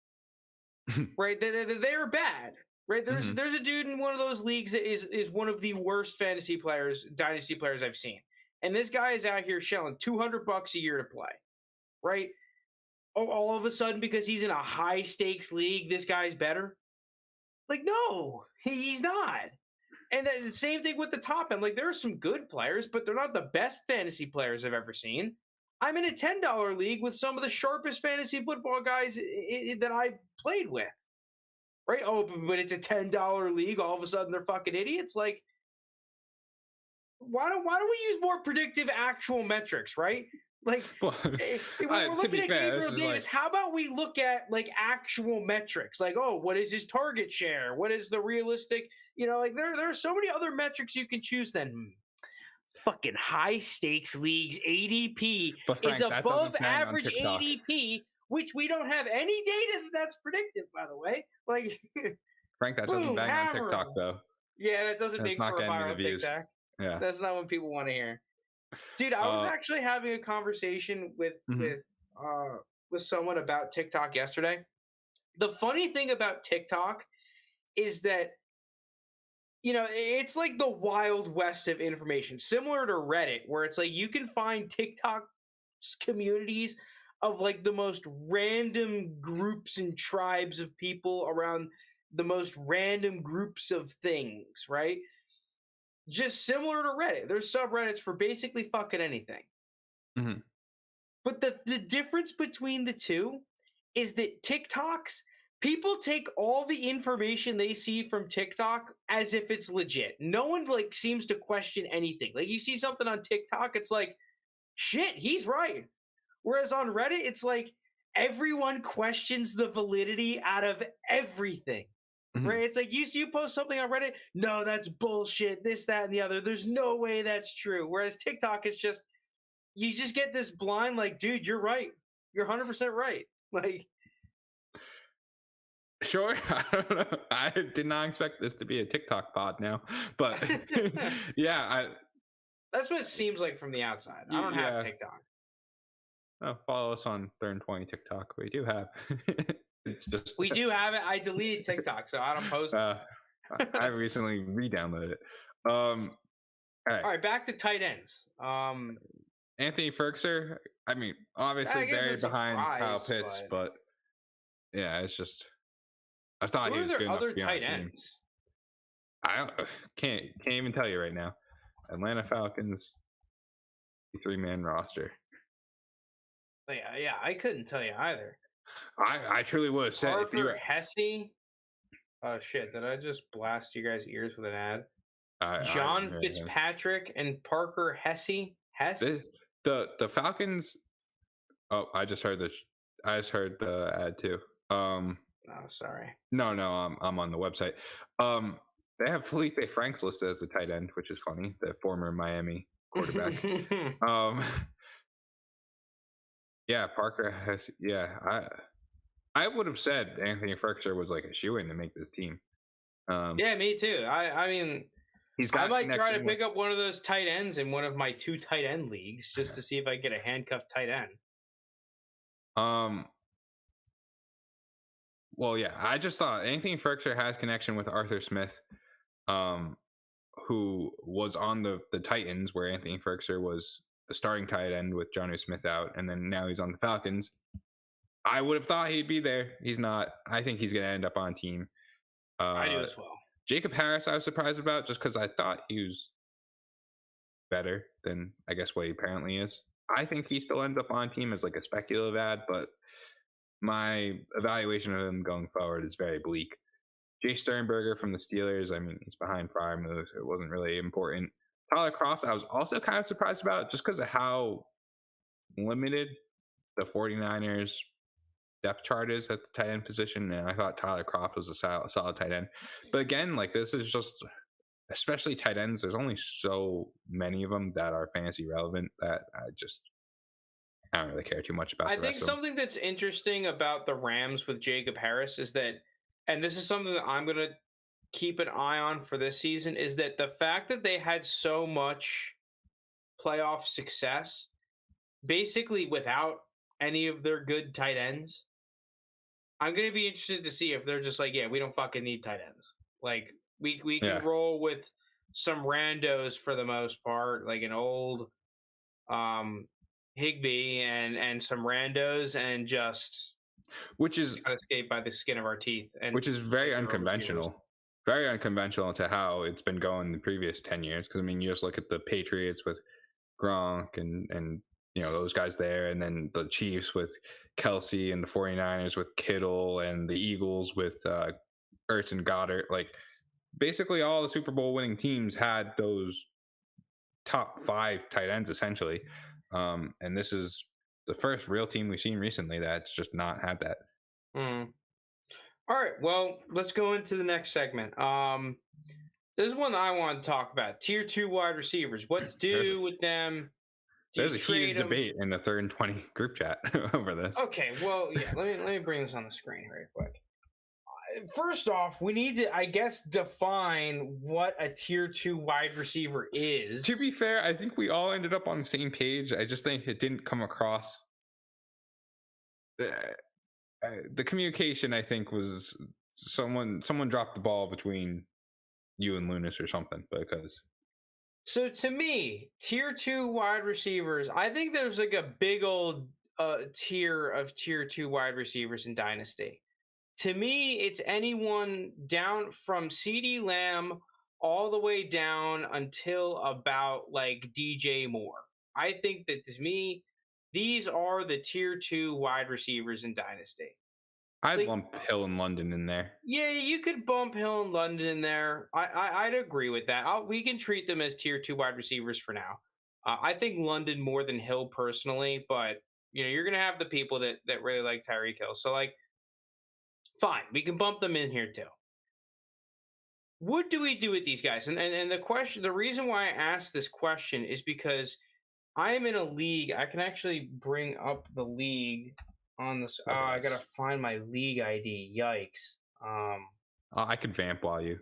right? They are bad. Right, there's a dude in one of those leagues that is one of the worst fantasy players, dynasty players I've seen, and this guy is out here shelling $200 a year to play, right? All of a sudden, because he's in a high stakes league, this guy's better. Like, no, he's not. And the same thing with the top end. Like, there are some good players, but they're not the best fantasy players I've ever seen. I'm in a $10 league with some of the sharpest fantasy football guys that I've played with. Right? Oh, but it's a $10 league. All of a sudden, they're fucking idiots. Like, why don't we use more predictive actual metrics, right? Like, Well, if we're looking at Gabriel Davis, how about we look at like actual metrics? Like, oh, what is his target share? What is the realistic? Like there are so many other metrics you can choose than fucking high stakes leagues ADP Frank, is above average ADP, which we don't have any data that's predictive, by the way. Like, Frank, that doesn't bang on TikTok though. Yeah, that doesn't make for a viral TikTok. Yeah, that's not what people want to hear. Dude, I was actually having a conversation with someone about TikTok yesterday. The funny thing about TikTok is that, it's like the wild west of information, similar to Reddit, where it's like you can find TikTok communities of like the most random groups and tribes of people around the most random groups of things, right? Just similar to Reddit. There's subreddits for basically fucking anything. Mm-hmm. But the difference between the two is that TikToks, people take all the information they see from TikTok as if it's legit. No one like seems to question anything. Like you see something on TikTok, it's like, shit, he's right. Whereas on Reddit, it's like everyone questions the validity out of everything. Mm-hmm. Right? It's like you post something on Reddit, no, that's bullshit, this, that, and the other. There's no way that's true. Whereas TikTok is just, you just get this blind, like, dude, you're right. You're 100% right. Like, sure. I don't know. I did not expect this to be a TikTok pod now, but yeah, that's what it seems like from the outside. I don't have TikTok. Follow us on 320 TikTok. We do have. It's just we do have it. I deleted TikTok, so I don't post it. I recently re-downloaded it. All right, back to tight ends. Anthony Ferguson. I mean, obviously very behind Kyle Pitts, but yeah, it's just. I thought he was good enough to be on the team. Ends? I can't even tell you right now. Atlanta Falcons, 3-man roster. Yeah, I couldn't tell you either. I truly would have said Parker, if you were Hesse. Oh shit! Did I just blast you guys' ears with an ad? John Fitzpatrick and Parker Hesse. The Falcons. Oh, I just heard this. I just heard the ad too. Oh, sorry. No, I'm on the website. They have Felipe Franks listed as a tight end, which is funny. The former Miami quarterback. Yeah, Parker has. Yeah, I would have said Anthony Ferguson was like a shoo-in to make this team. Yeah, me too. I mean, I might try to pick up one of those tight ends in one of my 2 tight end leagues just to see if I get a handcuffed tight end. Well, yeah, I just thought Anthony Ferguson has connection with Arthur Smith, who was on the Titans, where Anthony Ferguson was the starting tight end with Jonnu Smith out, and then now he's on the Falcons. I would have thought he'd be there. He's not. I think he's going to end up on team. I do as well. Jacob Harris, I was surprised about just because I thought he was better than, I guess, what he apparently is. I think he still ends up on team as like a speculative ad, but my evaluation of him going forward is very bleak. Jay Sternberger from the Steelers, I mean, he's behind Freiermuth, so it wasn't really important. Tyler Kroft, I was also kind of surprised about just because of how limited the 49ers depth chart is at the tight end position, and I thought Tyler Kroft was a solid tight end. But again, like this is just, especially tight ends, there's only so many of them that are fantasy relevant that I don't really care too much about. I think something that's interesting about the Rams with Jacob Harris is that, and this is something that I'm going to keep an eye on for this season, is that the fact that they had so much playoff success basically without any of their good tight ends, I'm going to be interested to see if they're just like, yeah, we don't fucking need tight ends. Like we can roll with some randos for the most part, like an old Higbee and some randos, and just which is escape by the skin of our teeth, and which is very unconventional to how it's been going the previous 10 years. Because I mean, you just look at the Patriots with Gronk and you know those guys there, and then the Chiefs with Kelsey, and the 49ers with Kittle, and the Eagles with Ertz and Goddard. Like basically all the Super Bowl winning teams had those top 5 tight ends essentially. And this is the first real team we've seen recently that's just not had that. All right, well, let's go into the next segment. This is one that I want to talk about. Tier 2 wide receivers. What to do with them? There's a heated debate in the 3rd and 20 group chat over this. Okay, well, yeah, let me bring this on the screen very quick. First off, we need to, I guess, define what a tier 2 wide receiver is. To be fair, I think we all ended up on the same page. I just think it didn't come across. The communication, I think, was someone dropped the ball between you and Lounis or something, because. So to me, tier 2 wide receivers, I think there's like a big old tier of tier 2 wide receivers in Dynasty. To me, it's anyone down from CeeDee Lamb all the way down until about like DJ Moore. I think that to me, these are the tier 2 wide receivers in Dynasty. I'd lump Hill and London in there. Yeah, you could bump Hill and London in there. I'd agree with that. We can treat them as tier 2 wide receivers for now. I think London more than Hill personally, but you're gonna have the people that really like Tyreek Hill. So like, fine, we can bump them in here too. What do we do with these guys? And the reason why I asked this question is because I am in a league. I can actually bring up the league on this. Oh, I gotta find my league ID. Yikes. I could vamp while you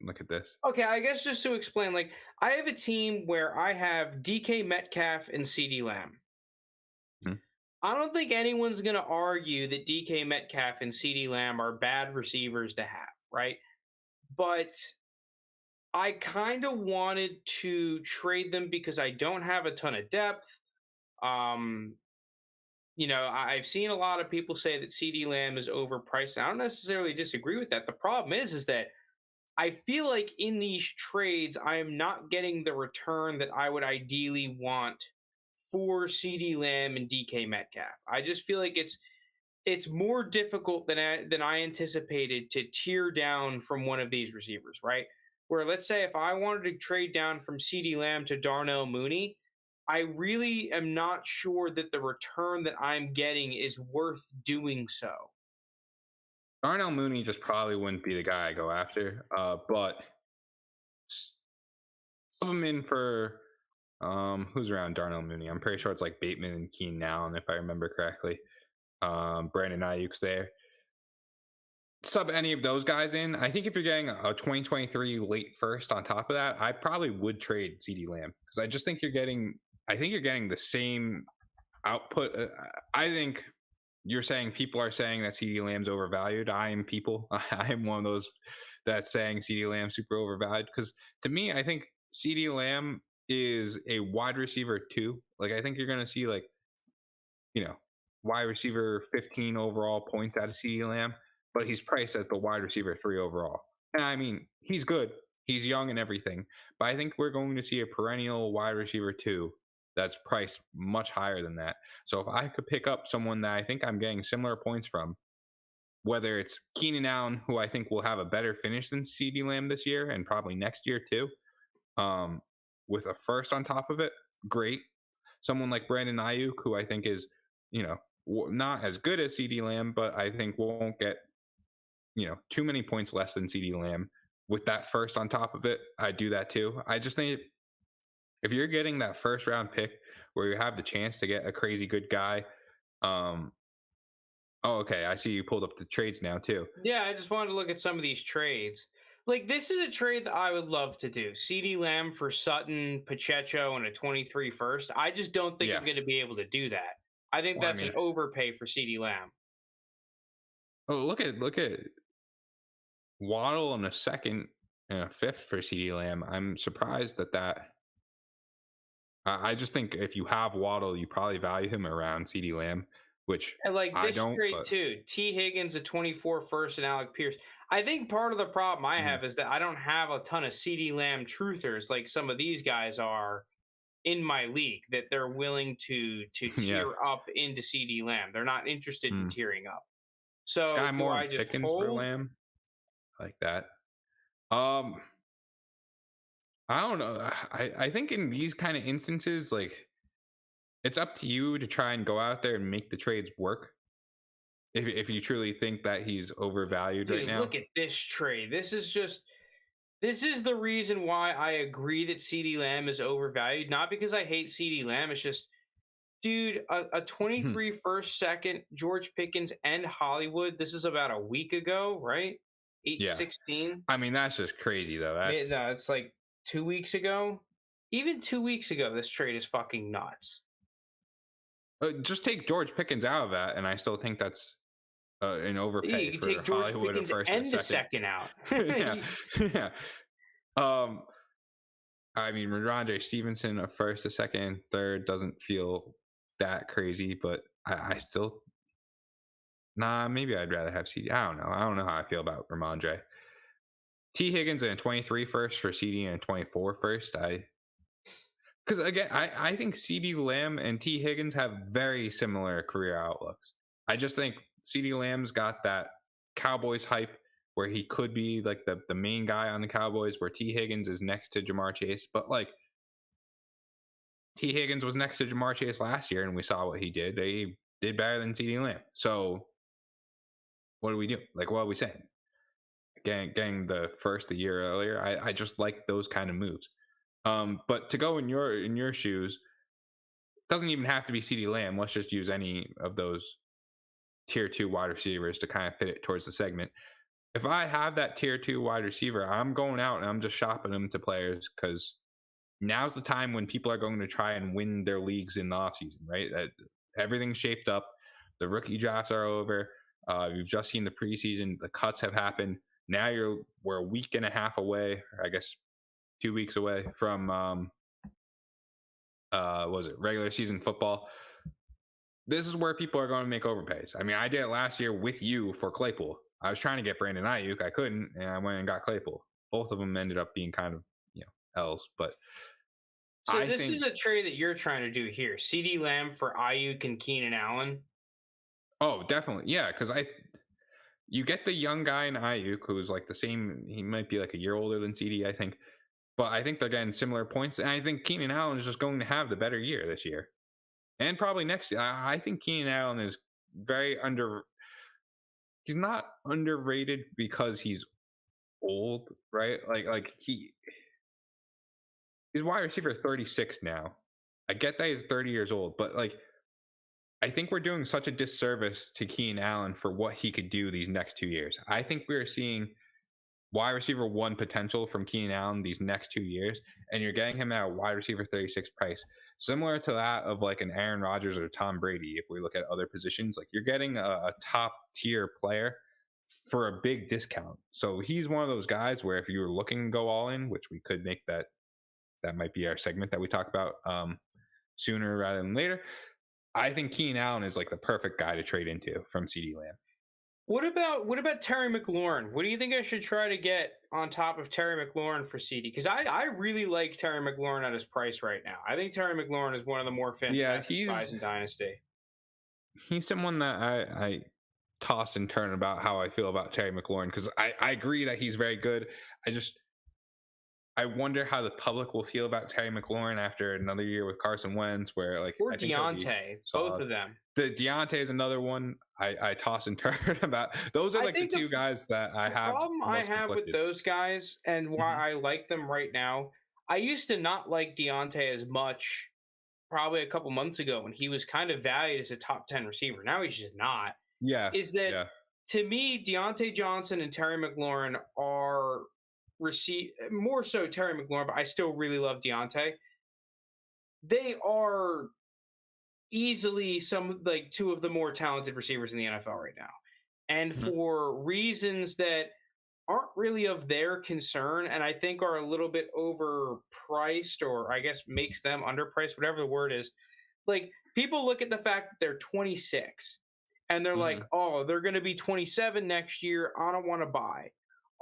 look at this. Okay, I guess just to explain, like, I have a team where I have DK Metcalf and CeeDee Lamb. I don't think anyone's gonna argue that DK Metcalf and CeeDee Lamb are bad receivers to have, right? But I kind of wanted to trade them because I don't have a ton of depth. I've seen a lot of people say that CeeDee Lamb is overpriced. I don't necessarily disagree with that. The problem is that I feel like in these trades, I am not getting the return that I would ideally want for CeeDee Lamb and DK Metcalf. I just feel like it's more difficult than I anticipated to tear down from one of these receivers, right? Where let's say if I wanted to trade down from CeeDee Lamb to Darnell Mooney, I really am not sure that the return that I'm getting is worth doing so. Darnell Mooney just probably wouldn't be the guy I go after, but sub him in for who's around Darnell Mooney. I'm pretty sure it's like Bateman and Keenan Allen, if I remember correctly. Brandon Ayuk's there. Sub any of those guys in. I think if you're getting a 2023 late first on top of that, I probably would trade CeeDee Lamb because I just think you're getting the same output. I think you're saying people are saying that CeeDee Lamb's overvalued. I am one of those that's saying CeeDee Lamb's super overvalued because to me, I think CeeDee Lamb is a wide receiver too. Like I think you're going to see wide receiver 15 overall points out of CeeDee Lamb, but he's priced as the wide receiver 3 overall. And I mean, he's good. He's young and everything, but I think we're going to see a perennial wide receiver 2 that's priced much higher than that. So if I could pick up someone that I think I'm getting similar points from, whether it's Keenan Allen, who I think will have a better finish than CeeDee Lamb this year and probably next year too, with a first on top of it, great. Someone like Brandon Ayuk, who I think is, not as good as CeeDee Lamb, but I think won't get, too many points less than CeeDee Lamb. With that first on top of it, I do that too. I just think if you're getting that first round pick where you have the chance to get a crazy good guy, okay, I see you pulled up the trades now too. Yeah, I just wanted to look at some of these trades. Like, this is a trade that I would love to do. CeeDee Lamb for Sutton, Pacheco, and a 23 first. I just don't think I'm going to be able to do that. I think that's an overpay for CeeDee Lamb. Oh, look at Waddle in a second and a fifth for CeeDee Lamb. I'm surprised that I just think if you have Waddle, you probably value him around CeeDee Lamb, which and like this I don't. Trade too. T. Higgins a 24 first and Alec Pierce. I think part of the problem I have is that I don't have a ton of CeeDee Lamb truthers like some of these guys are in my league that they're willing to tier up into CeeDee Lamb. They're not interested in tearing up. So Sky Moore I just Pickens hold? for Lamb like that. I don't know. I think in these kind of instances, like, it's up to you to try and go out there and make the trades work. If you truly think that he's overvalued right Dude, now. look at this trade. This is the reason why I agree that CeeDee Lamb is overvalued. Not because I hate CeeDee Lamb. It's just, dude, a 23 first, second, George Pickens and Hollywood. This is about a week ago, right? Yeah. 8/16. I mean, that's just crazy though. That's No, it's like 2 weeks ago. Even 2 weeks ago, this trade is fucking nuts. just take George Pickens out of that, and I still think that's an overpay You can for take George Hollywood, a Pickens first and and a the second. second out. Yeah, yeah. Um, I mean, Ramondre Stevenson, a first, a second, third doesn't feel that crazy, but I still, maybe I'd rather have CD. I don't know. I don't know how I feel about Ramondre. T. Higgins and a 23 first for CD and a 24 first. Because again, I think CD Lamb and T. Higgins have very similar career outlooks. I just think CD Lamb's got that Cowboys hype where he could be like the main guy on the Cowboys, where T. Higgins is next to Jamar Chase. But like, T. Higgins was next to Jamar Chase last year, and we saw what he did. They did better than CD Lamb. So what do we do? Like, what are we saying? Getting the first a year earlier. I just like those kind of moves. But to go in your shoes, doesn't even have to be CeeDee Lamb. Let's just use any of those tier 2 wide receivers to kind of fit it towards the segment. If I have that tier 2 wide receiver, I'm going out and I'm just shopping them to players, because now's the time when people are going to try and win their leagues in the offseason, right? Everything's shaped up. The rookie drafts are over. You've just seen the preseason. The cuts have happened. Now we're a week and a half away, or I guess 2 weeks away from was it regular season football. This is where people are going to make overpays. I mean, I did it last year with you for Claypool. I was trying to get Brandon Ayuk. I couldn't, and I went and got Claypool. Both of them ended up being kind of, L's. But so this is a trade that you're trying to do here. CeeDee Lamb for Ayuk and Keenan Allen. Oh, definitely. Yeah, because you get the young guy in Ayuk, who's like the same. He might be like a year older than CD, I think. But I think they're getting similar points. And I think Keenan Allen is just going to have the better year this year. And probably next year. I think Keenan Allen is very he's not underrated because he's old, right? Like he's wide receiver 36 now. I get that he's 30 years old, but like, I think we're doing such a disservice to Keenan Allen for what he could do these next 2 years. I think we're seeing wide receiver 1 potential from Keenan Allen these next 2 years, and you're getting him at a wide receiver 36 price, similar to that of like an Aaron Rodgers or Tom Brady. If we look at other positions, like, you're getting a top tier player for a big discount. So he's one of those guys where if you were looking to go all in, which we could make that might be our segment that we talk about sooner rather than later, I think Keenan Allen is like the perfect guy to trade into from CeeDee Lamb. What about Terry McLaurin? What do you think I should try to get on top of Terry McLaurin for CD? Because I really like Terry McLaurin at his price right now. I think Terry McLaurin is one of the more fantastic guys in Dynasty. He's someone that I toss and turn about how I feel about Terry McLaurin, because I agree that he's very good. I wonder how the public will feel about Terry McLaurin after another year with Carson Wentz, where like, or Deontay, both of them. The Deontay is another one I toss and turn about. Those are like the two guys that I have. The problem I have with those guys, and why I like them right now, I used to not like Deontay as much probably a couple months ago when he was kind of valued as a top 10 receiver. Now he's just not. Yeah. To me, Deontay Johnson and Terry McLaurin are more so Terry McLaurin, but I still really love Deontay. They are easily two of the more talented receivers in the NFL right now. And for reasons that aren't really of their concern, and I think are a little bit overpriced, or I guess makes them underpriced, whatever the word is. Like, people look at the fact that they're 26 and they're like, oh, they're going to be 27 next year. I don't want to buy.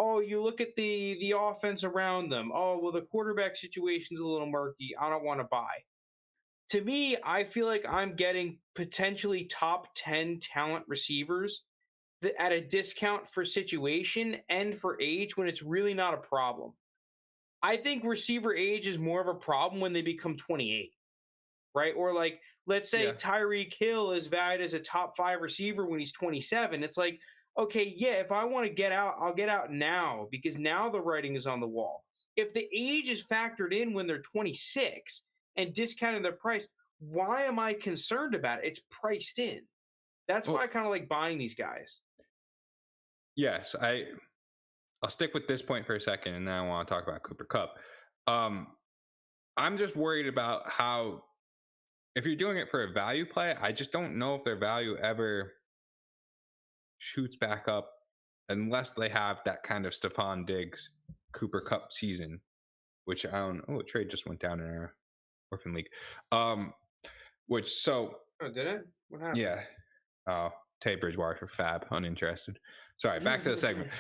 Oh, you look at the offense around them. Oh, well, the quarterback situation's a little murky. I don't want to buy. To me, I feel like I'm getting potentially top 10 talent receivers at a discount for situation and for age when it's really not a problem. I think receiver age is more of a problem when they become 28, right? Or like, let's say Yeah. Tyreek Hill is valued as a top 5 receiver when he's 27. It's like, okay, yeah, if I want to get out, I'll get out now because now the writing is on the wall. If the age is factored in when they're 26 and discounted their price, why am I concerned about it? It's priced in. That's why I kind of like buying these guys. Yes, I'll stick with this point for a second, and then I want to talk about Cooper Kupp. I'm just worried about how, if you're doing it for a value play, I just don't know if their value ever shoots back up unless they have that kind of Stephon Diggs, Cooper Kupp season, which I don't. Oh, a trade just went down in our orphan league. Which so. Oh, did it? What happened? Yeah. Oh, Tay Bridgewater for Fab, uninterested. Sorry, back to the segment.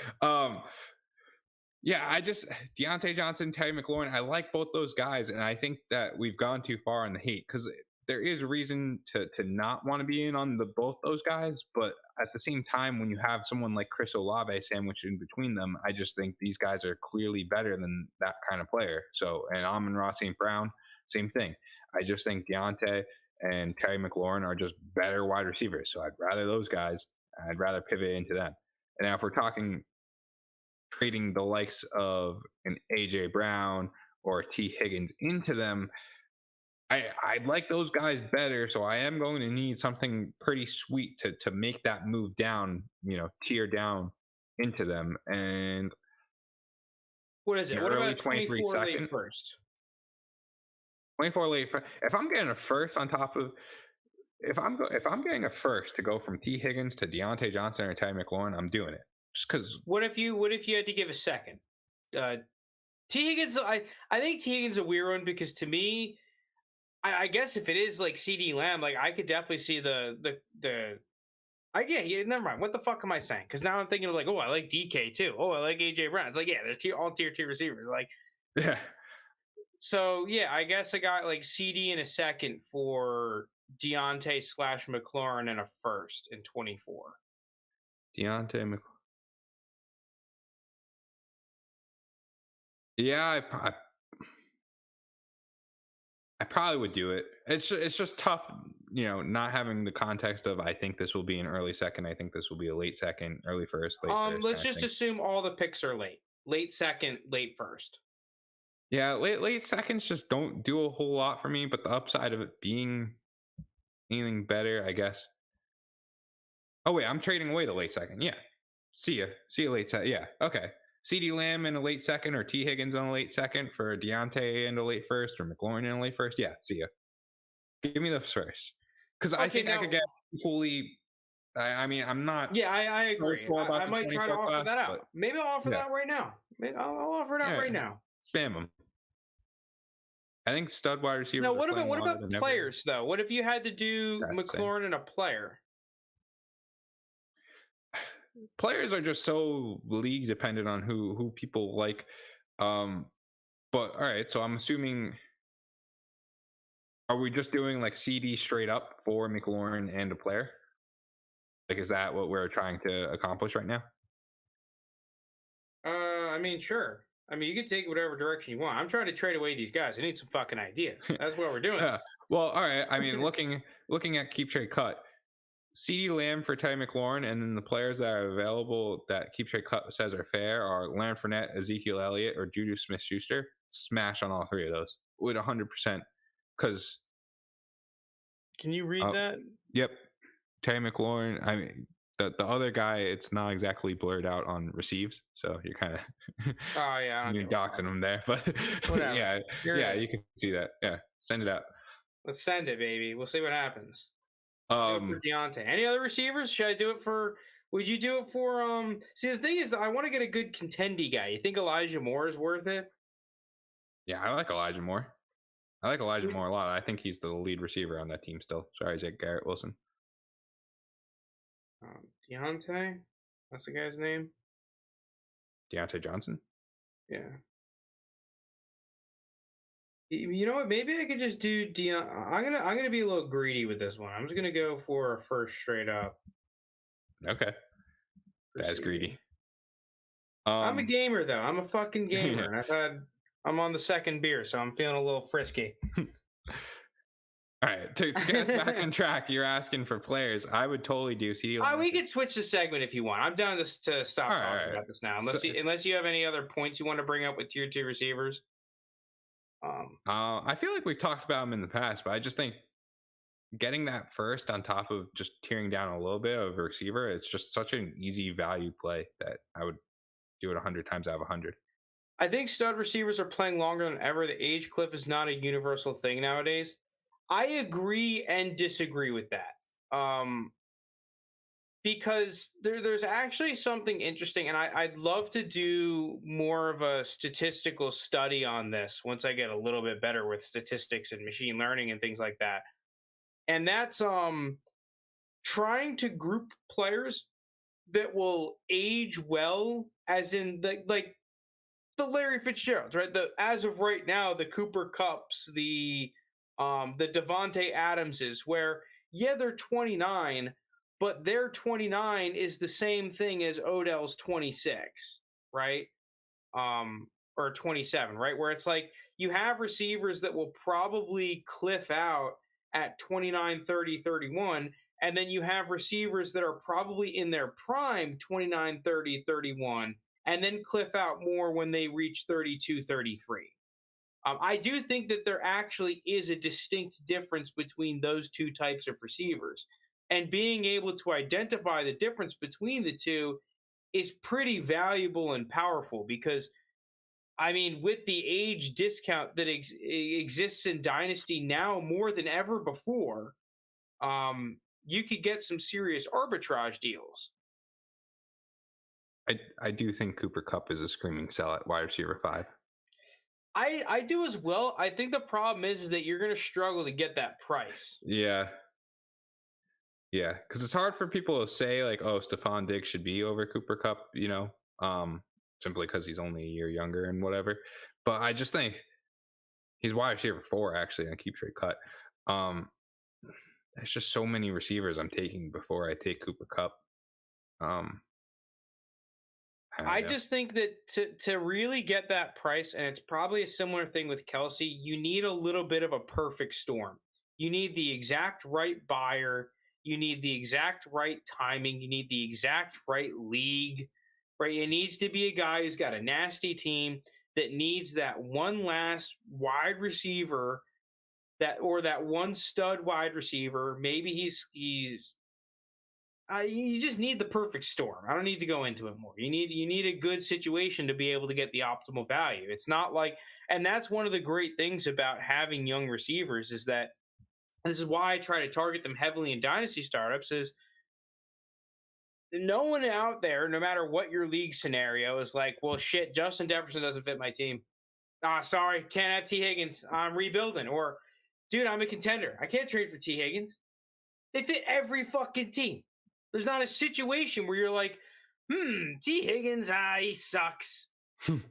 Yeah, I just Deontay Johnson, Terry McLaurin. I like both those guys, and I think that we've gone too far in the hate because there is reason to not want to be in on both those guys. But at the same time, when you have someone like Chris Olave sandwiched in between them, I just think these guys are clearly better than that kind of player. So, and Amon-Ra St. Brown, same thing. I just think Deontay and Terry McLaurin are just better wide receivers. So I'd rather those guys. I'd rather pivot into them. And now if we're talking trading the likes of an AJ Brown or T Higgins into them, I like those guys better. So I am going to need something pretty sweet to make that move down, tier down into them. And what is it? What early about 24 late first? 24 late. If I'm getting a first on top of, if I'm getting a first to go from T Higgins to Deontay Johnson or Terry McLaurin, I'm doing it. Just because. What if you had to give a second? T Higgins, I think T Higgins is a weird one because to me, I guess if it is like CD Lamb, like I could definitely see the yeah, never mind. What the fuck am I saying? Because now I'm thinking of like, oh, I like DK too. Oh, I like AJ Brown. It's like, yeah, they're all tier 2 receivers. Like, yeah. So yeah, I guess I got like CD in a second for Deontay / McLaurin and a first in 24. Deontay McLaurin. Yeah, I probably would do it. It's just tough, not having the context of I think this will be an early second. I think this will be a late second, early first, late first. Let's just assume all the picks are late second, late first. Yeah, late seconds just don't do a whole lot for me, but the upside of it being anything better, I guess. Oh wait, I'm trading away the late second. Yeah, see ya late second. Yeah, okay. CD Lamb in a late second, or T Higgins on a late second for Deontay in a late first, or McLaurin in a late first. Yeah, see ya. Give me the first, because I think I could get equally. I mean, I'm not. Yeah, I agree. I might try to offer that out. Maybe I'll offer that right now. Maybe I'll offer it out right now. Spam them. I think stud wide receivers. No, what about players though? What if you had to do McLaurin and a player? Players are just so league dependent on who people like. But all right, so I'm assuming, are we just doing like CD straight up for McLaurin and a player? Like, is that what we're trying to accomplish right now? I mean, sure. I mean, you can take whatever direction you want. I'm trying to trade away these guys. I need some fucking ideas. That's what we're doing. Yeah. Well, all right. I mean, looking at keep trade cut, CD Lamb for Terry McLaurin, and then the players that are available that keep trade cut says are fair are Leonard Fournette, Ezekiel Elliott, or Juju Smith-Schuster. Smash on all three of those with 100%. Because can you read that? Yep. Terry McLaurin. I mean, the other guy, it's not exactly blurred out on receives, so you're kind of you're doxing him there, but yeah, you can see that. Yeah, send it out. Let's send it, baby. We'll see what happens. Do it for Deontay. Any other receivers? Should I do it for? Would you do it for? See, the thing is, I want to get a good contending guy. You think Elijah Moore is worth it? Yeah, I like Elijah Moore. I like Elijah Moore a lot. I think he's the lead receiver on that team still. Sorry, Zach Garrett Wilson. Deontay? That's the guy's name? Deontay Johnson? Yeah. You know what? Maybe I could just do I'm gonna be a little greedy with this one. I'm just gonna go for a first straight up. Okay. That's greedy. I'm a gamer though. I'm a fucking gamer. And I thought I'm on the second beer, so I'm feeling a little frisky. All right, to get us back on track, you're asking for players. I would totally do CD Lamb. We could switch the segment if you want. I'm down to stop talking about this now, unless you have any other points you want to bring up with tier 2 receivers. I feel like we've talked about them in the past, but I just think getting that first on top of just tearing down a little bit of a receiver, it's just such an easy value play that I would do it 100 times out of 100. I think stud receivers are playing longer than ever. The age cliff is not a universal thing nowadays. I agree and disagree with that. Because there's actually something interesting, and I'd love to do more of a statistical study on this once I get a little bit better with statistics and machine learning and things like that. And that's trying to group players that will age well, as in the Larry Fitzgeralds, right? As of right now, the Cooper Kupps, the Devontae Adamses, where they're 29, but their 29 is the same thing as Odell's 26, right? Or 27, right? Where it's like you have receivers that will probably cliff out at 29, 30, 31, and then you have receivers that are probably in their prime 29, 30, 31, and then cliff out more when they reach 32, 33. I do think that there actually is a distinct difference between those two types of receivers. And being able to identify the difference between the two is pretty valuable and powerful because, I mean, with the age discount that exists in Dynasty now more than ever before, you could get some serious arbitrage deals. I do think Cooper Kupp is a screaming sell at wide receiver 5. I do as well. I think the problem is that you're going to struggle to get that price. Yeah, because it's hard for people to say like, oh, Stephon Diggs should be over Cooper Kupp, simply because he's only a year younger and whatever. But I just think he's wide receiver 4 actually on Keep Trade Cut. There's just so many receivers I'm taking before I take Cooper Kupp. I just think that to really get that price, and it's probably a similar thing with Kelsey, you need a little bit of a perfect storm. You need the exact right buyer. You need the exact right timing. You need the exact right league. Right? It needs to be a guy who's got a nasty team that needs that one last wide receiver, that one stud wide receiver. Maybe you just need the perfect storm. I don't need to go into it more. You need a good situation to be able to get the optimal value. It's not like, and that's one of the great things about having young receivers is that this is why I try to target them heavily in dynasty startups is no one out there, no matter what your league scenario, is like, well, shit, Justin Jefferson doesn't fit my team. Sorry, can't have T. Higgins. I'm rebuilding. Or, dude, I'm a contender. I can't trade for T. Higgins. They fit every fucking team. There's not a situation where you're like, T. Higgins, he sucks.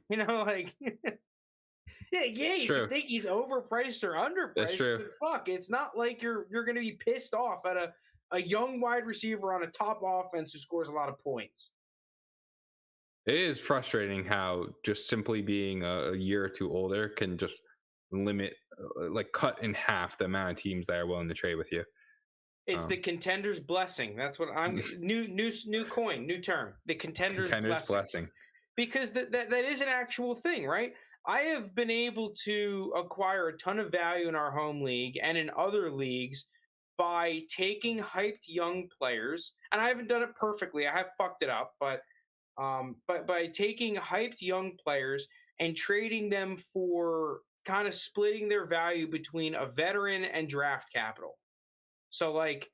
Like, you can think he's overpriced or underpriced. That's true. But fuck, it's not like you're going to be pissed off at a young wide receiver on a top offense who scores a lot of points. It is frustrating how just simply being a year or two older can just limit, cut in half the amount of teams that are willing to trade with you. It's the contender's blessing. That's what I'm new coin, new term. The contender's blessing. Because that is an actual thing, right? I have been able to acquire a ton of value in our home league and in other leagues by taking hyped young players, and I haven't done it perfectly. I have fucked it up, but by taking hyped young players and trading them for kind of splitting their value between a veteran and draft capital. So, like,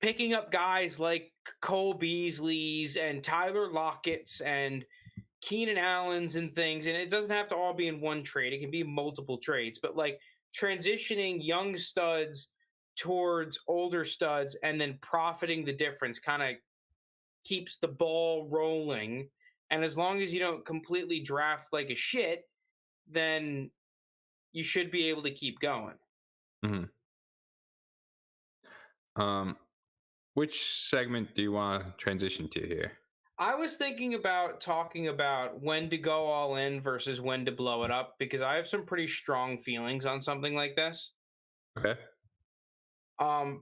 picking up guys like Cole Beasley's and Tyler Lockett's and Keenan Allen's and things, and it doesn't have to all be in one trade. It can be multiple trades, but, like, transitioning young studs towards older studs and then profiting the difference kind of keeps the ball rolling. And as long as you don't completely draft like a shit, then you should be able to keep going. Mm-hmm. Which segment do you want to transition to here? I was thinking about talking about when to go all in versus when to blow it up because I have some pretty strong feelings on something like this. Okay.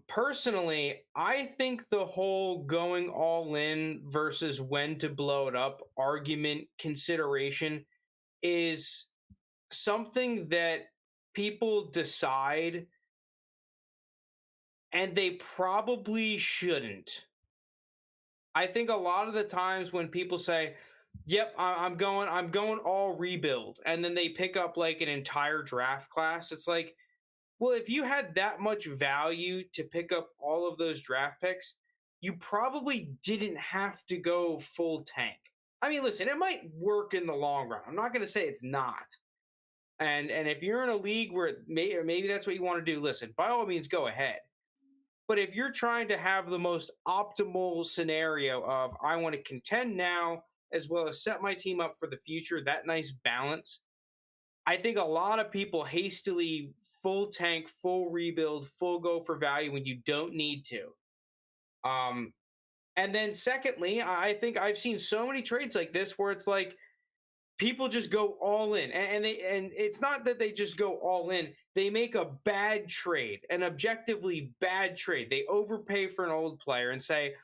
Personally, I think the whole going all in versus when to blow it up argument consideration is something that people decide and they probably shouldn't. I think a lot of the times when people say, "Yep, I'm going all rebuild," and then they pick up like an entire draft class, it's like, well, if you had that much value to pick up all of those draft picks, you probably didn't have to go full tank. I mean, listen, it might work in the long run. I'm not going to say it's not. And if you're in a league where or maybe that's what you want to do, listen, by all means, go ahead. But if you're trying to have the most optimal scenario of I want to contend now as well as set my team up for the future, that nice balance, I think a lot of people hastily full tank, full rebuild, full go for value when you don't need to. And then secondly, I think I've seen so many trades like this where it's like people just go all in, and it's not that they just go all in. They make a bad trade, an objectively bad trade. They overpay for an old player and say,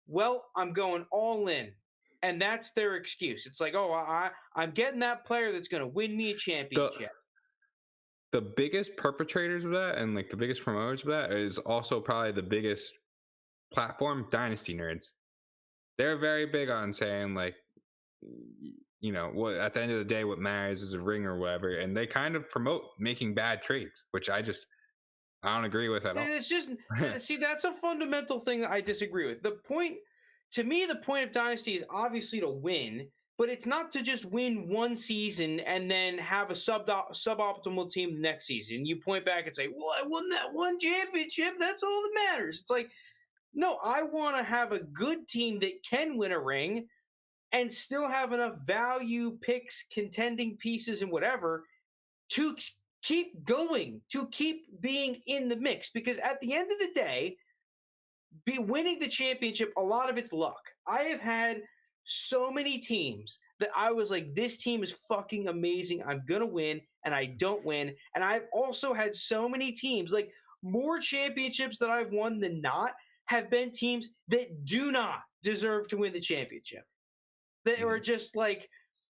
"Well, I'm going all in." And that's their excuse. It's like, "Oh, I'm getting that player that's going to win me a championship." The biggest perpetrators of that and like the biggest promoters of that is also probably the biggest platform, Dynasty Nerds. They're very big on saying like, you know, what at the end of the day, what matters is a ring or whatever, and they kind of promote making bad trades, which I don't agree with at all. It's just see, that's a fundamental thing that I disagree with. The point of Dynasty is obviously to win, but it's not to just win one season and then have a suboptimal team the next season. You point back and say, "Well, I won that one championship. That's all that matters." It's like, no, I want to have a good team that can win a ring and still have enough value picks, contending pieces, and whatever to keep going, to keep being in the mix. Because at the end of the day, winning the championship, a lot of it's luck. I have had so many teams that I was like, this team is fucking amazing. I'm going to win, and I don't win. And I've also had so many teams, like more championships that I've won than not, have been teams that do not deserve to win the championship. They were just like,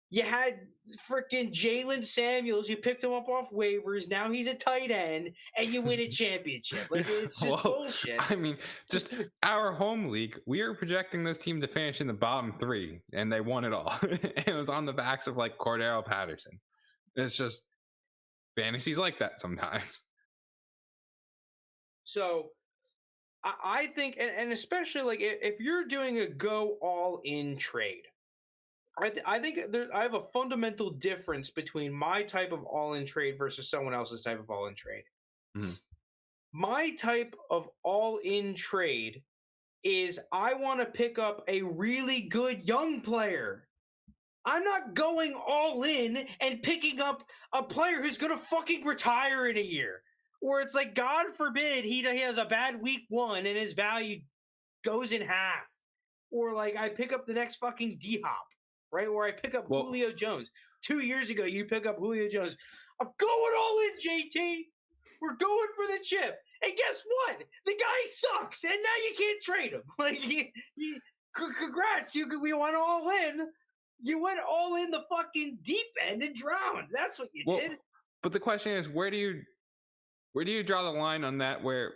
you had freaking Jalen Samuels, you picked him up off waivers, now he's a tight end, and you win a championship. Like, it's just bullshit. I mean, just our home league, we are projecting this team to finish in the bottom 3, and they won it all. It was on the backs of like Cordero Patterson. It's just fantasies like that sometimes. So I think, and especially like if you're doing a go all in trade, I think I have a fundamental difference between my type of all in trade versus someone else's type of all in trade. Mm-hmm. My type of all in trade is I want to pick up a really good young player. I'm not going all in and picking up a player who's going to fucking retire in a year. Where it's like, God forbid he has a bad week 1 and his value goes in half. Or like I pick up the next fucking D-Hop, right? Or I pick up Julio Jones. 2 years ago, you pick up Julio Jones. I'm going all in, JT. We're going for the chip. And guess what? The guy sucks, and now you can't trade him. Like, congrats, we went all in. You went all in the fucking deep end and drowned. That's what you did. But the question is, where do you draw the line on that? Where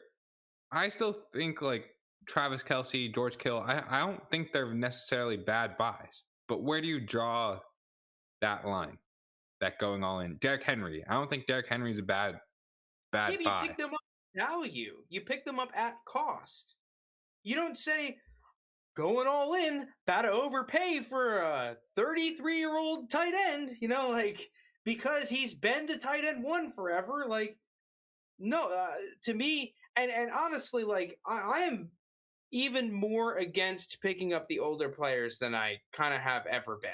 I still think like Travis Kelce, George Kittle, I don't think they're necessarily bad buys. But where do you draw that line? That going all in. Derrick Henry. I don't think Derrick Henry's a bad buy. You pick them up at value. You pick them up at cost. You don't say going all in, about to overpay for a 33-year-old tight end, like because he's been the tight end 1 forever. Like, no, to me, and honestly, like I am even more against picking up the older players than I kind of have ever been.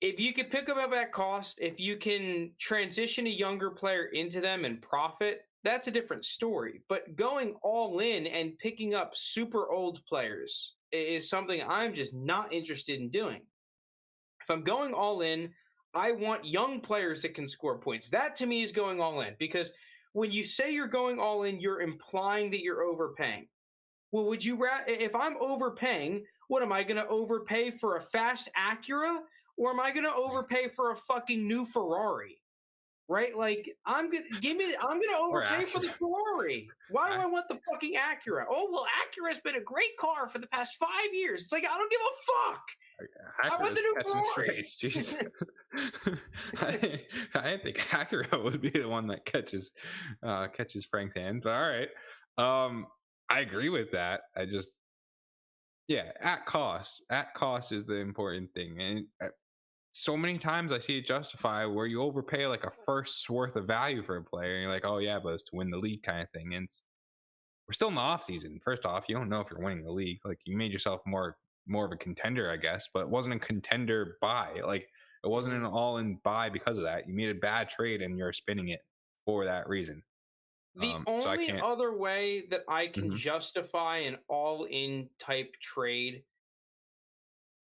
If you could pick them up at cost, if you can transition a younger player into them and profit, that's a different story. But going all in and picking up super old players is something I'm just not interested in doing. If I'm going all in, I want young players that can score points. That to me is going all in, because when you say you're going all in, you're implying that you're overpaying. Well, would you if I'm overpaying, what am I going to overpay for a fast Acura, or am I going to overpay for a fucking new Ferrari? Right? Like I'm gonna Or overpay for the Acura. Ferrari. Why do I want the fucking Acura? Oh well, Acura's been a great car for the past 5 years. It's like I don't give a fuck. I want the new Ferrari. Jeez. I think Acura would be the one that catches Frank's hand. But all right, I agree with that. I just, yeah, at cost is the important thing, and so many times I see it justify where you overpay like a first's worth of value for a player, and you're like, oh yeah, but it's to win the league kind of thing. And we're still in the off season. First off, you don't know if you're winning the league. Like, you made yourself more of a contender, I guess, but it wasn't a contender buy. Like, it wasn't an all-in buy because of that. You made a bad trade and you're spinning it for that reason. The only other way that I can justify an all-in type trade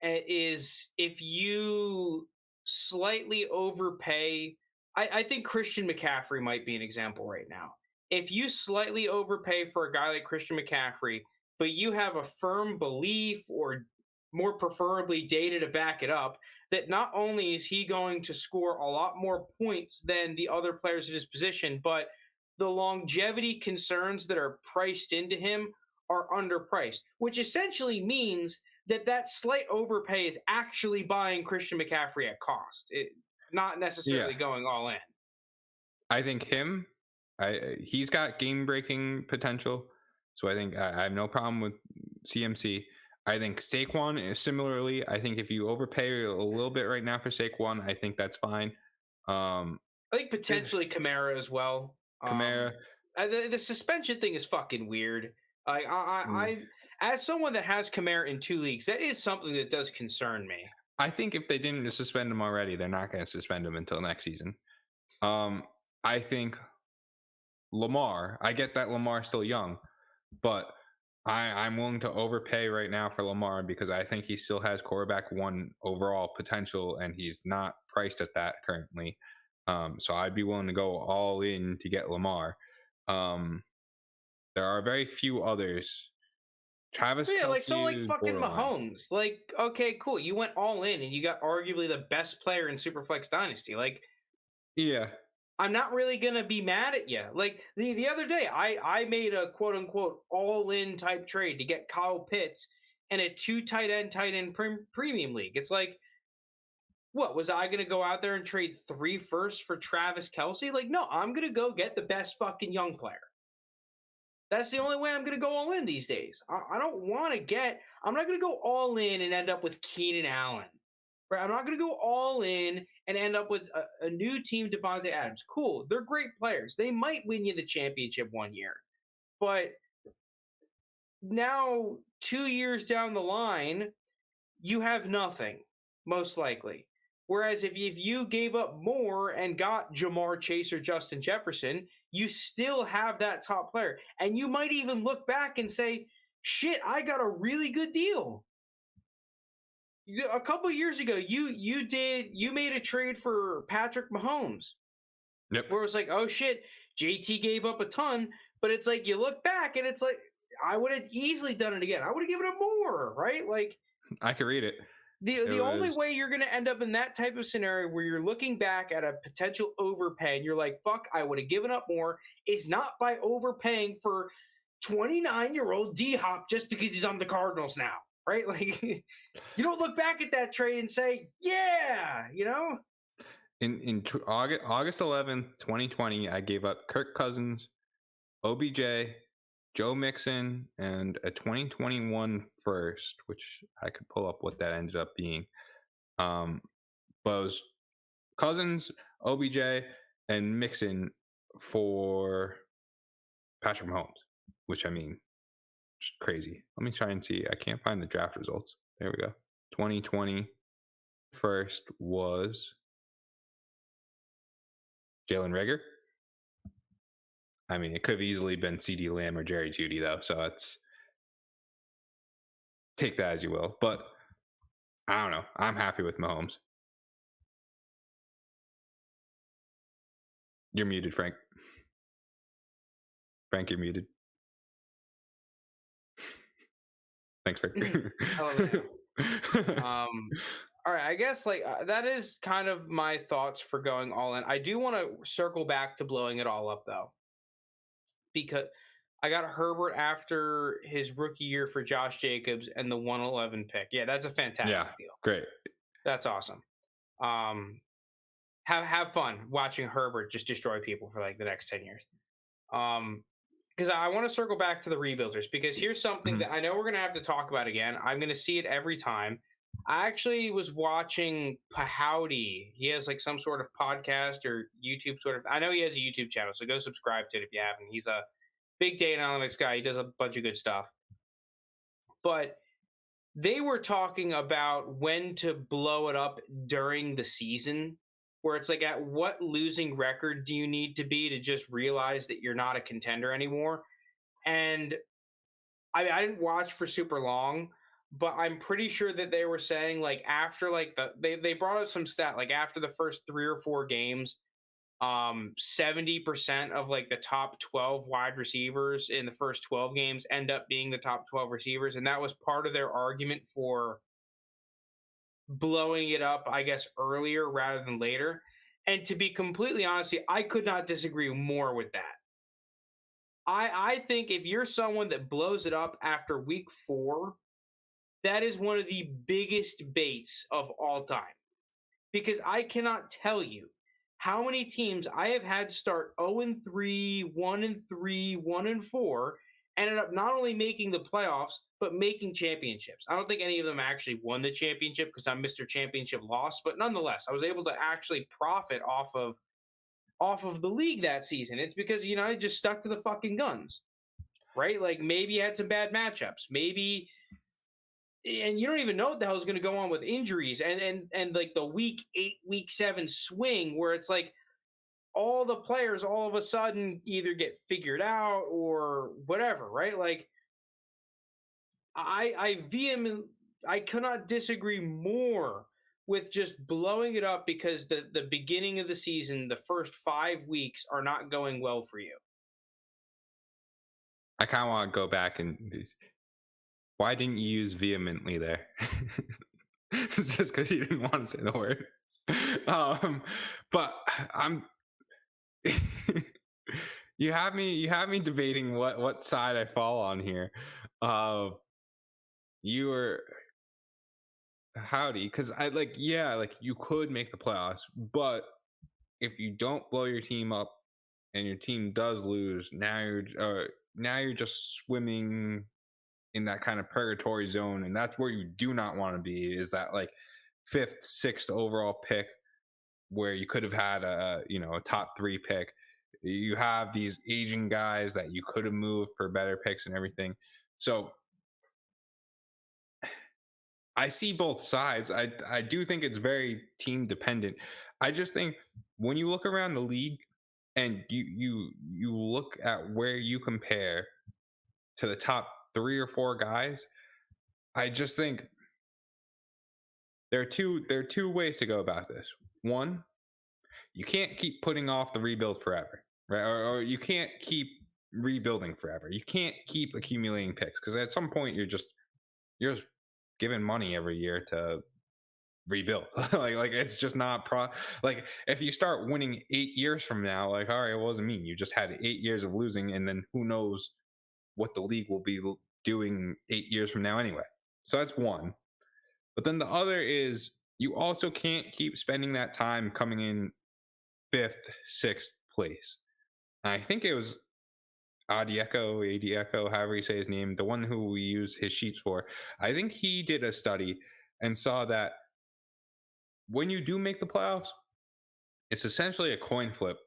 is if you slightly overpay. I think Christian McCaffrey might be an example right now. If you slightly overpay for a guy like Christian McCaffrey, but you have a firm belief, or more preferably data to back it up, that not only is he going to score a lot more points than the other players of his position, but the longevity concerns that are priced into him are underpriced, which essentially means that slight overpay is actually buying Christian McCaffrey at cost, not necessarily going all in. I think he's got game-breaking potential, so I think I have no problem with CMC. I think Saquon is similarly. I think if you overpay a little bit right now for Saquon, I think that's fine. I think potentially Kamara as well. Kamara. The suspension thing is fucking weird. I as someone that has Kamara in 2 leagues, that is something that does concern me. I think if they didn't suspend him already, they're not going to suspend him until next season. I think Lamar, I get that Lamar's still young, but I'm willing to overpay right now for Lamar because I think he still has quarterback one overall potential, and he's not priced at that currently. So I'd be willing to go all in to get Lamar. There are very few others. Travis Kelce, like fucking Mahomes. Like, okay, cool. You went all in and you got arguably the best player in Superflex Dynasty. Like, yeah, I'm not really gonna be mad at you. Like the other day, I made a quote unquote all in type trade to get Kyle Pitts and a 2 tight end premium league. It's like, what was I gonna go out there and trade 3 firsts for Travis Kelce? Like, no, I'm gonna go get the best fucking young player. That's the only way I'm going to go all in these days. I don't want to I'm not going to go all in and end up with Keenan Allen. Right? I'm not going to go all in and end up with a new team, Devontae Adams. Cool. They're great players. They might win you the championship one year. But now, 2 years down the line, you have nothing, most likely. Whereas if you gave up more and got Jamar Chase or Justin Jefferson, you still have that top player. And you might even look back and say, shit, I got a really good deal. A couple years ago, you made a trade for Patrick Mahomes. Yep. Where it was like, oh shit, JT gave up a ton, but it's like you look back and it's like, I would have easily done it again. I would have given up more, right? Like, I could read it. The only way you're going to end up in that type of scenario where you're looking back at a potential overpay and you're like, fuck, I would have given up more, is not by overpaying for 29-year-old D-Hop just because he's on the Cardinals now, right? Like, you don't look back at that trade and say, yeah, you know? In August 11th, 2020, I gave up Kirk Cousins, OBJ, Joe Mixon, and a 2021 first, which I could pull up what that ended up being. But it was Cousins, OBJ, and Mixon for Patrick Mahomes, which, I mean, just crazy. Let me try and see. I can't find the draft results. There we go. 2020 first was Jalen Reagor. I mean, it could have easily been CeeDee Lamb or Jerry Jeudy, though. So it's take that as you will. But I don't know. I'm happy with Mahomes. You're muted, Frank. Frank, you're muted. Thanks, Frank. All right, I guess that is kind of my thoughts for going all in. I do want to circle back to blowing it all up, though, because I got Herbert after his rookie year for Josh Jacobs and the 111 pick. Yeah, that's a fantastic deal. Great. That's awesome. Have fun watching Herbert just destroy people for like the next 10 years. Because I want to circle back to the rebuilders, because here's something that I know we're going to have to talk about again. I'm going to see it every time. I actually was watching Pahowdy. He has like some sort of podcast or YouTube sort of. I know he has a YouTube channel, so go subscribe to it if you haven't. He's a big data analytics guy. He does a bunch of good stuff. But they were talking about when to blow it up during the season, where it's like, at what losing record do you need to be to just realize that you're not a contender anymore? And I mean, I didn't watch for super long, but I'm pretty sure that they were saying like after like they brought up some stat, like after the first 3 or 4 games, 70% of like the top 12 wide receivers in the first 12 games end up being the top 12 receivers. And that was part of their argument for blowing it up, I guess, earlier rather than later. And to be completely honest, I could not disagree more with that. I think if you're someone that blows it up after week 4, that is one of the biggest baits of all time. Because I cannot tell you how many teams I have had start 0-3, 1-3, 1-4, ended up not only making the playoffs, but making championships. I don't think any of them actually won the championship because I'm Mr. Championship loss, but nonetheless, I was able to actually profit off of the league that season. It's because, I just stuck to the fucking guns, right? Like maybe you had some bad matchups, maybe, and you don't even know what the hell is going to go on with injuries and like the week 8, week 7 swing where it's like all the players all of a sudden either get figured out or whatever, right? Like I cannot disagree more with just blowing it up because the beginning of the season, the first 5 weeks are not going well for you. I kind of want to go back and why didn't you use vehemently there? It's just because you didn't want to say the word. But I'm you have me debating what side I fall on here. You were howdy, because I you could make the playoffs, but if you don't blow your team up and your team does lose, now you're just swimming in that kind of purgatory zone, and that's where you do not want to be. Is that like 5th, 6th overall pick where you could have had a top 3 pick? You have these aging guys that you could have moved for better picks and everything. So I see both sides. I do think it's very team dependent. I just think when you look around the league and you look at where you compare to the top 3 or 4 guys, I just think there are two ways to go about this. One, you can't keep putting off the rebuild forever, right? Or you can't keep rebuilding forever. You can't keep accumulating picks because at some point you're just giving money every year to rebuild. like it's just not like if you start winning 8 years from now, like, all right, what does it mean? You just had 8 years of losing, and then who knows what the league will be doing 8 years from now anyway. So that's one. But then the other is you also can't keep spending that time coming in 5th, 6th place. And I think it was Adieco, however you say his name, the one who we use his sheets for. I think he did a study and saw that when you do make the playoffs, it's essentially a coin flip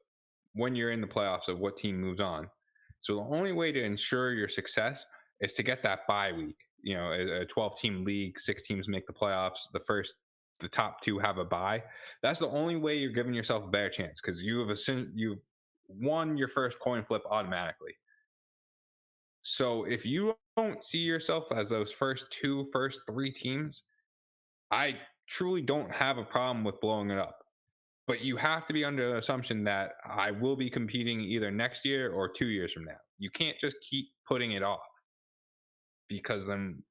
when you're in the playoffs of what team moves on. So the only way to ensure your success is to get that bye week. A 12-team league, 6 teams make the playoffs. The top 2 have a bye. That's the only way you're giving yourself a better chance because you've won your first coin flip automatically. So if you don't see yourself as those first 3 teams, I truly don't have a problem with blowing it up. But you have to be under the assumption that I will be competing either next year or 2 years from now. You can't just keep putting it off, because then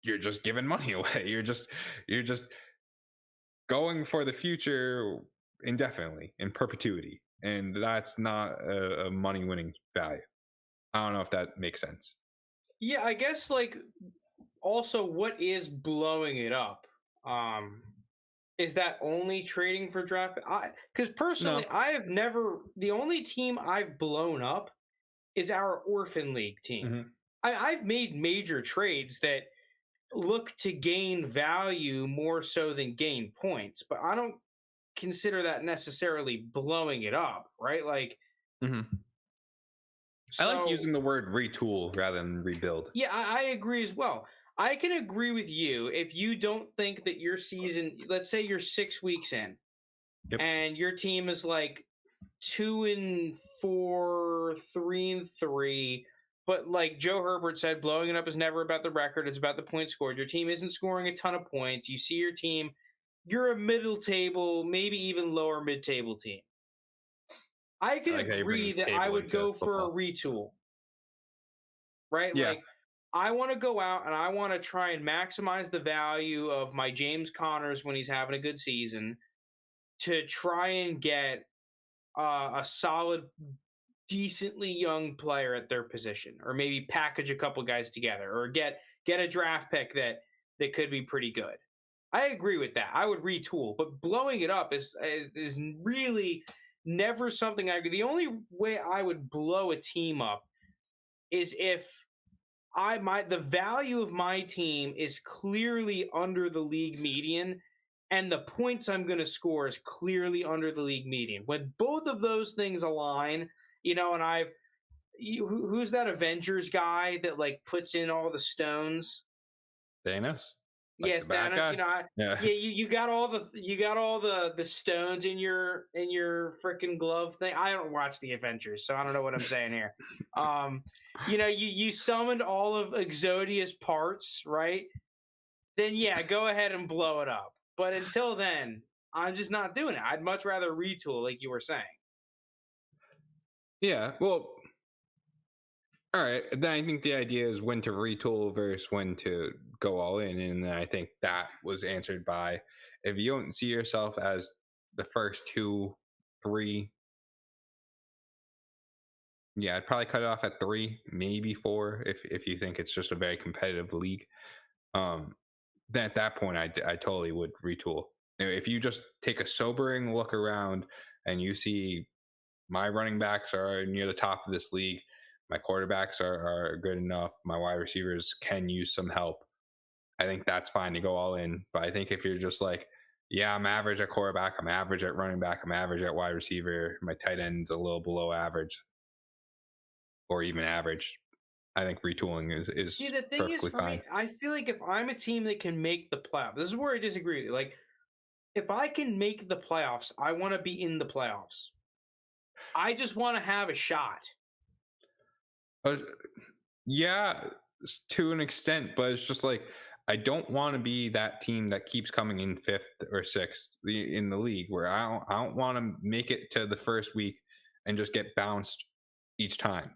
you're just giving money away. You're just going for the future indefinitely, in perpetuity. And that's not a money winning value. I don't know if that makes sense. Yeah, I guess like also what is blowing it up? Is that only trading for draft? Because personally, No. I have never. The only team I've blown up is our orphan league team. Mm-hmm. I've made major trades that look to gain value more so than gain points, but I don't consider that necessarily blowing it up, right? Like, Mm-hmm. I like using the word retool rather than rebuild. Yeah, I agree as well. I can agree with you if you don't think that your season, let's say you're 6 weeks in, Yep. and your team is like 2-4, 3-3, but like Joe Herbert said, blowing it up is never about the record; it's about the points scored. Your team isn't scoring a ton of points. You see your team, you're a middle table, maybe even lower mid table team. I can agree that I would go for a retool, right? Yeah. Like, I want to go out and I want to try and maximize the value of my James Connors when he's having a good season, to try and get a solid, decently young player at their position, or maybe package a couple guys together, or get a draft pick that could be pretty good. I agree with that. I would retool, but blowing it up is really never something I agree. The only way I would blow a team up is if the value of my team is clearly under the league median, and the points I'm going to score is clearly under the league median. When both of those things align, and who's that Avengers guy that like puts in all the stones? Thanos. Like, yeah, Thanos. Yeah. You got all the stones in your freaking glove thing. I don't watch the Avengers, so I don't know what I'm saying here. You summoned all of Exodia's parts, right? Then yeah, go ahead and blow it up. But until then, I'm just not doing it. I'd much rather retool, like you were saying. Yeah, well, all right. Then I think the idea is when to retool versus when to go all in. And then I think that was answered by, if you don't see yourself as the first 2, 3, yeah, I'd probably cut it off at 3, maybe 4, if you think it's just a very competitive league. Then at that point, I totally would retool. If you just take a sobering look around and you see my running backs are near the top of this league, my quarterbacks are good enough, my wide receivers can use some help, I think that's fine to go all in. But I think if you're just like, yeah, I'm average at quarterback, I'm average at running back, I'm average at wide receiver, my tight end's a little below average or even average, I think retooling is See, the thing perfectly is, for fine. me, I feel like if I'm a team that can make the playoffs, this is where I disagree with you. Like, if I can make the playoffs, I want to be in the playoffs. I just want to have a shot. Yeah, to an extent, but it's just like, I don't want to be that team that keeps coming in 5th or 6th in the league, where I don't want to make it to the first week and just get bounced each time,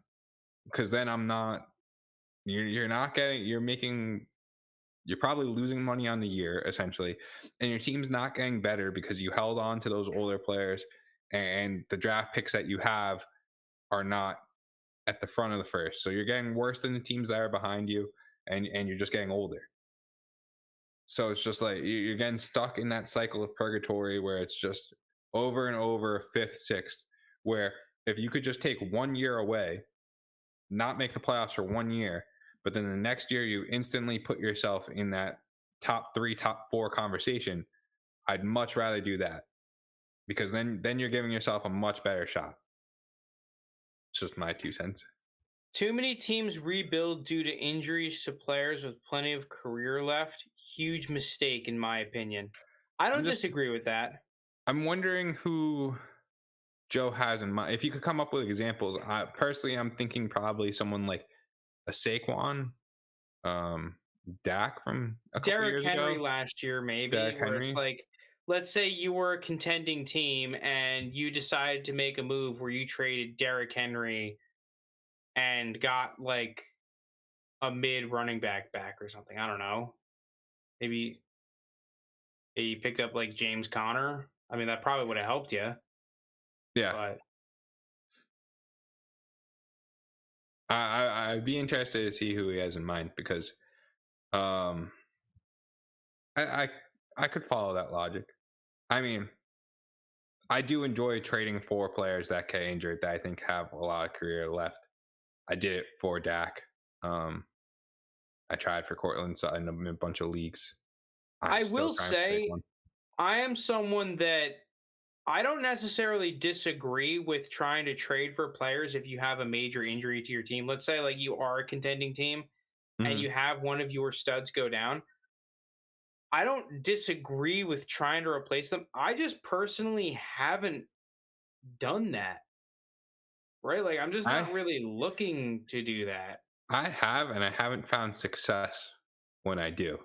because then I'm not. You're not getting. You're probably losing money on the year essentially, and your team's not getting better because you held on to those older players, and the draft picks that you have are not at the front of the first. So you're getting worse than the teams that are behind you, and you're just getting older. So it's just like you're getting stuck in that cycle of purgatory where it's just over and over, 5th, 6th, where if you could just take 1 year away, not make the playoffs for 1 year, but then the next year you instantly put yourself in that top 3, top 4 conversation, I'd much rather do that, because then you're giving yourself a much better shot. It's just my 2 cents. Too many teams rebuild due to injuries to players with plenty of career left. Huge mistake, in my opinion. I don't disagree with that. I'm wondering who Joe has in mind. If you could come up with examples, I'm thinking probably someone like a Saquon, um, Dak from a couple Derrick years Henry ago, last year, maybe, Derrick where it's Henry. like, let's say you were a contending team and you decided to make a move where you traded Derrick Henry and got like a mid running back or something. I don't know. Maybe you picked up like James Conner. I mean, that probably would have helped you, Yeah, but I'd be interested to see who he has in mind because um, I, I I could follow that logic. I mean, I do enjoy trading for players that get injured that I think have a lot of career left. I did it for Dak. Um, I tried for Cortland Sutton in a bunch of leagues. I'm I still will trying for say Saquon. I am someone that I don't necessarily disagree with trying to trade for players if you have a major injury to your team. Let's say like you are a contending team and Mhm. you have one of your studs go down. I don't disagree with trying to replace them. I just personally haven't done that. Right? Like I'm just I not really looking to do that. I have, and I haven't found success when I do.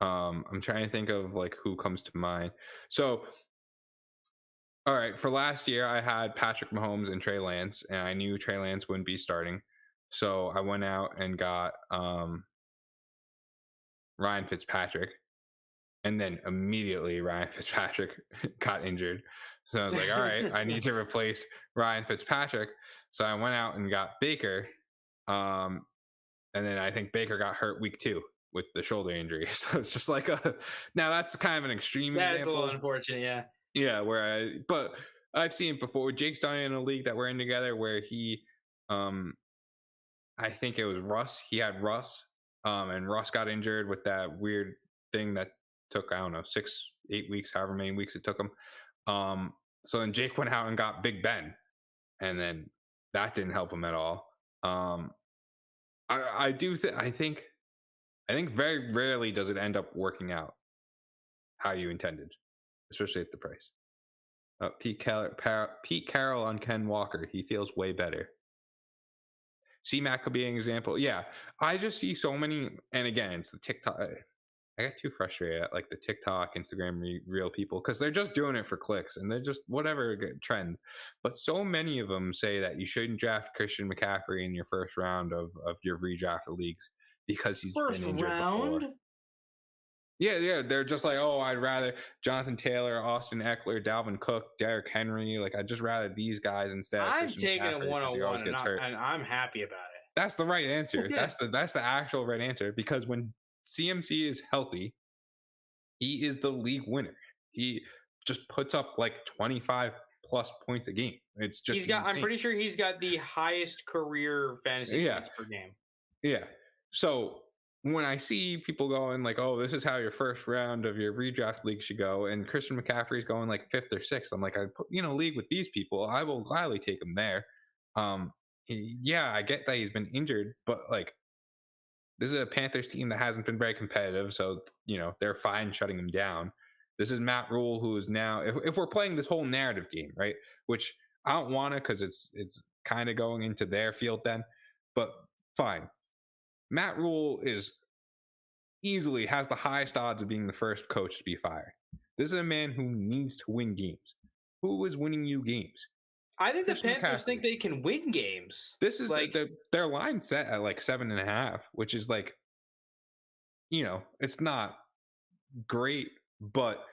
I'm trying to think of like who comes to mind. So, all right, for last year, I had Patrick Mahomes and Trey Lance, and I knew Trey Lance wouldn't be starting, so I went out and got Ryan Fitzpatrick, and then immediately Ryan Fitzpatrick got injured. So I was like, all right, I need to replace Ryan Fitzpatrick. So I went out and got Baker. Um, and then I think Baker got hurt week 2 with the shoulder injury. So it's just like a now that's kind of an extreme That is a little example. unfortunate, yeah. Yeah, but I've seen it before. Jake's done it in a league that we're in together where he um I think it was Russ. He had Russ, and Russ got injured with that weird thing that took, I don't know, 6, 8 weeks, however many weeks it took him. Um, so then Jake went out and got Big Ben, and then that didn't help him at all. Um, I do I think very rarely does it end up working out how you intended, especially at the price. Pete Carroll on Ken Walker. He feels way better. C-Mac could be an example. Yeah, I just see so many, and again, it's the TikTok. I get too frustrated at like the TikTok, Instagram, real people because they're just doing it for clicks and they're just whatever trends. But so many of them say that you shouldn't draft Christian McCaffrey in your first round of your redraft leagues because he's been First injured before. round? Yeah. They're just like, oh, I'd rather Jonathan Taylor, Austin Eckler, Dalvin Cook, Derrick Henry. Like, I'd just rather these guys instead of I'm Christian taking a McCaffrey because he always 101 gets hurt. and I'm happy about That's the right answer. it. That's the actual right answer because when CMC is healthy, he is the league winner. He just puts up like 25 plus points a game. It's just I'm insane. pretty sure he's got the highest career fantasy Yeah. points per game. Yeah. So when I see people going like, oh, this is how your first round of your redraft league should go, and Christian McCaffrey's going like 5th or 6th, I'm like, I put, league with these people, I will gladly take him there. Yeah, I get that he's been injured, but like this is a Panthers team that hasn't been very competitive, so they're fine shutting him down. This is Matt Rule, who is now, if we're playing this whole narrative game, right? Which I don't want to because it's kind of going into their field then, but fine. Matt Rule easily has the highest odds of being the first coach to be fired. This is a man who needs to win games. Who is winning you games? I think Christian the Panthers McCaffrey. think they can win games. This is like their line set at like 7.5, which is like, it's not great, but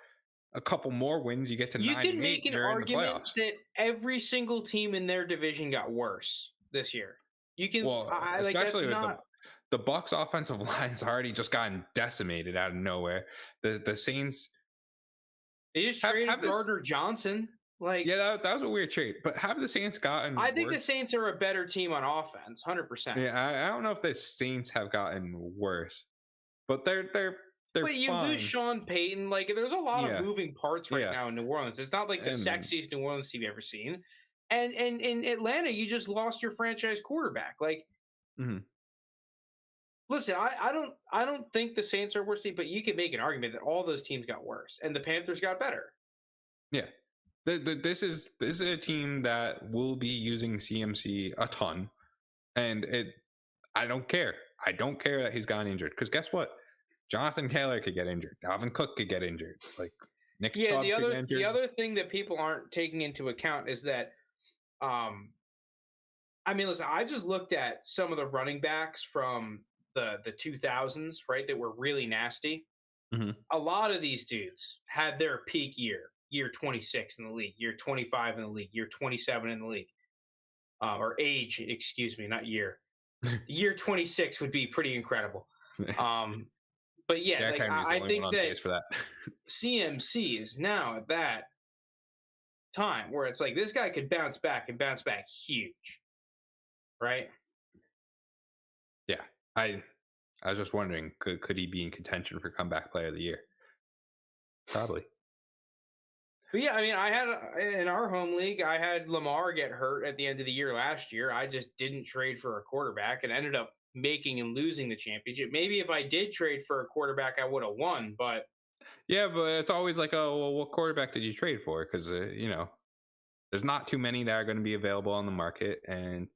a couple more wins, you get to 9 you and 8. can make an You're in the argument playoffs. that every single team in their division got worse this year. You can, Well, like that's especially with not. the Bucks' offensive line's already just gotten decimated out of nowhere. The Saints They just have traded this. Gardner Johnson. Like, Yeah, that was a weird trade. But have the Saints gotten I think the worse? Saints are a better team on offense, 100%. Yeah, I don't know if the Saints have gotten worse, but they're But you fine. lose Sean Payton. Like, there's a lot Yeah. of moving parts right Yeah. now in New Orleans. It's not like the And- sexiest New Orleans team you've ever seen. And in Atlanta, you just lost your franchise quarterback. Like, Mhm. listen, I don't think the Saints are a worse team, but you can make an argument that all those teams got worse and the Panthers got better. Yeah. This is a team that will be using CMC a ton, and I don't care. I don't care that he's gotten injured, because guess what? Jonathan Taylor could get injured. Dalvin Cook could get injured. Like Nick Yeah, Chubb could get the injured. other thing that people aren't taking into account is that, I mean, listen, I just looked at some of the running backs from the 2000s, right, that were really nasty. Mm-hmm. A lot of these dudes had their peak year 26 in the league, year 25 in the league, year 27 in the league, or age, excuse me, not year. Year 26 would be pretty incredible. But yeah, Derrick like Henry's the I only think one on that pace for that. CMC is now at that time where it's like this guy could bounce back and bounce back huge, right? Yeah, I was just wondering, could he be in contention for comeback player of the year? Probably. But yeah, I mean, I had in our home league, I had Lamar get hurt at the end of the year last year. I just didn't trade for a quarterback and ended up making and losing the championship. Maybe if I did trade for a quarterback, I would have won. But yeah, but it's always like, oh, well, what quarterback did you trade for? Because there's not too many that are going to be available on the market, and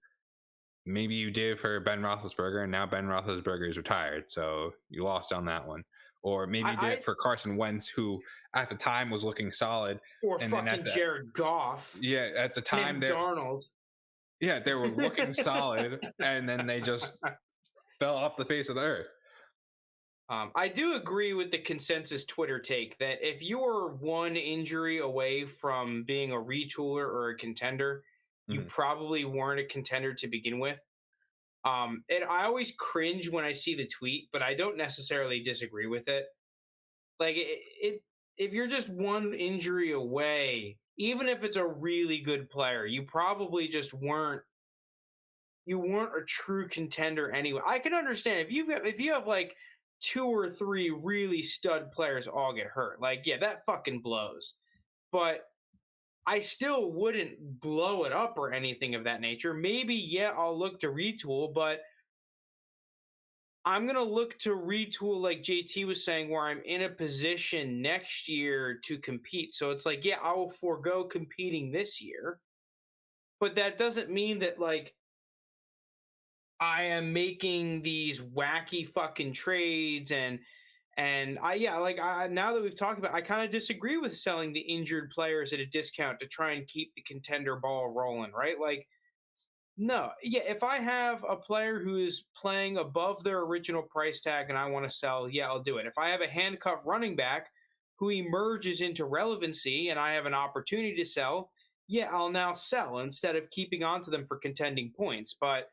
maybe you did for Ben Roethlisberger, and now Ben Roethlisberger is retired, so you lost on that one. Or maybe you did it for Carson Wentz, who at the time was looking solid. Or and fucking Jared Goff. Yeah, at the time, Darnold. Yeah, they were looking solid, and then they just fell off the face of the earth. I do agree with the consensus Twitter take that if you're one injury away from being a retooler or a contender, you probably weren't a contender to begin with. And I always cringe when I see the tweet, but I don't necessarily disagree with it. Like if you're just one injury away, even if it's a really good player, you probably just weren't a true contender anyway. I can understand if you have like 2 or 3 really stud players all get hurt. Like, yeah, that fucking blows. But I still wouldn't blow it up or anything of that nature. Maybe, yeah, I'll look to retool, but I'm going to look to retool, like JT was saying, where I'm in a position next year to compete. So it's like, yeah, I will forego competing this year. But that doesn't mean that, like, I am making these wacky fucking trades and now that we've talked about, I kind of disagree with selling the injured players at a discount to try and keep the contender ball rolling, right? Like, no, yeah, if I have a player who is playing above their original price tag and I want to sell, yeah, I'll do it. If I have a handcuff running back who emerges into relevancy and I have an opportunity to sell, yeah, I'll now sell instead of keeping onto them for contending points. But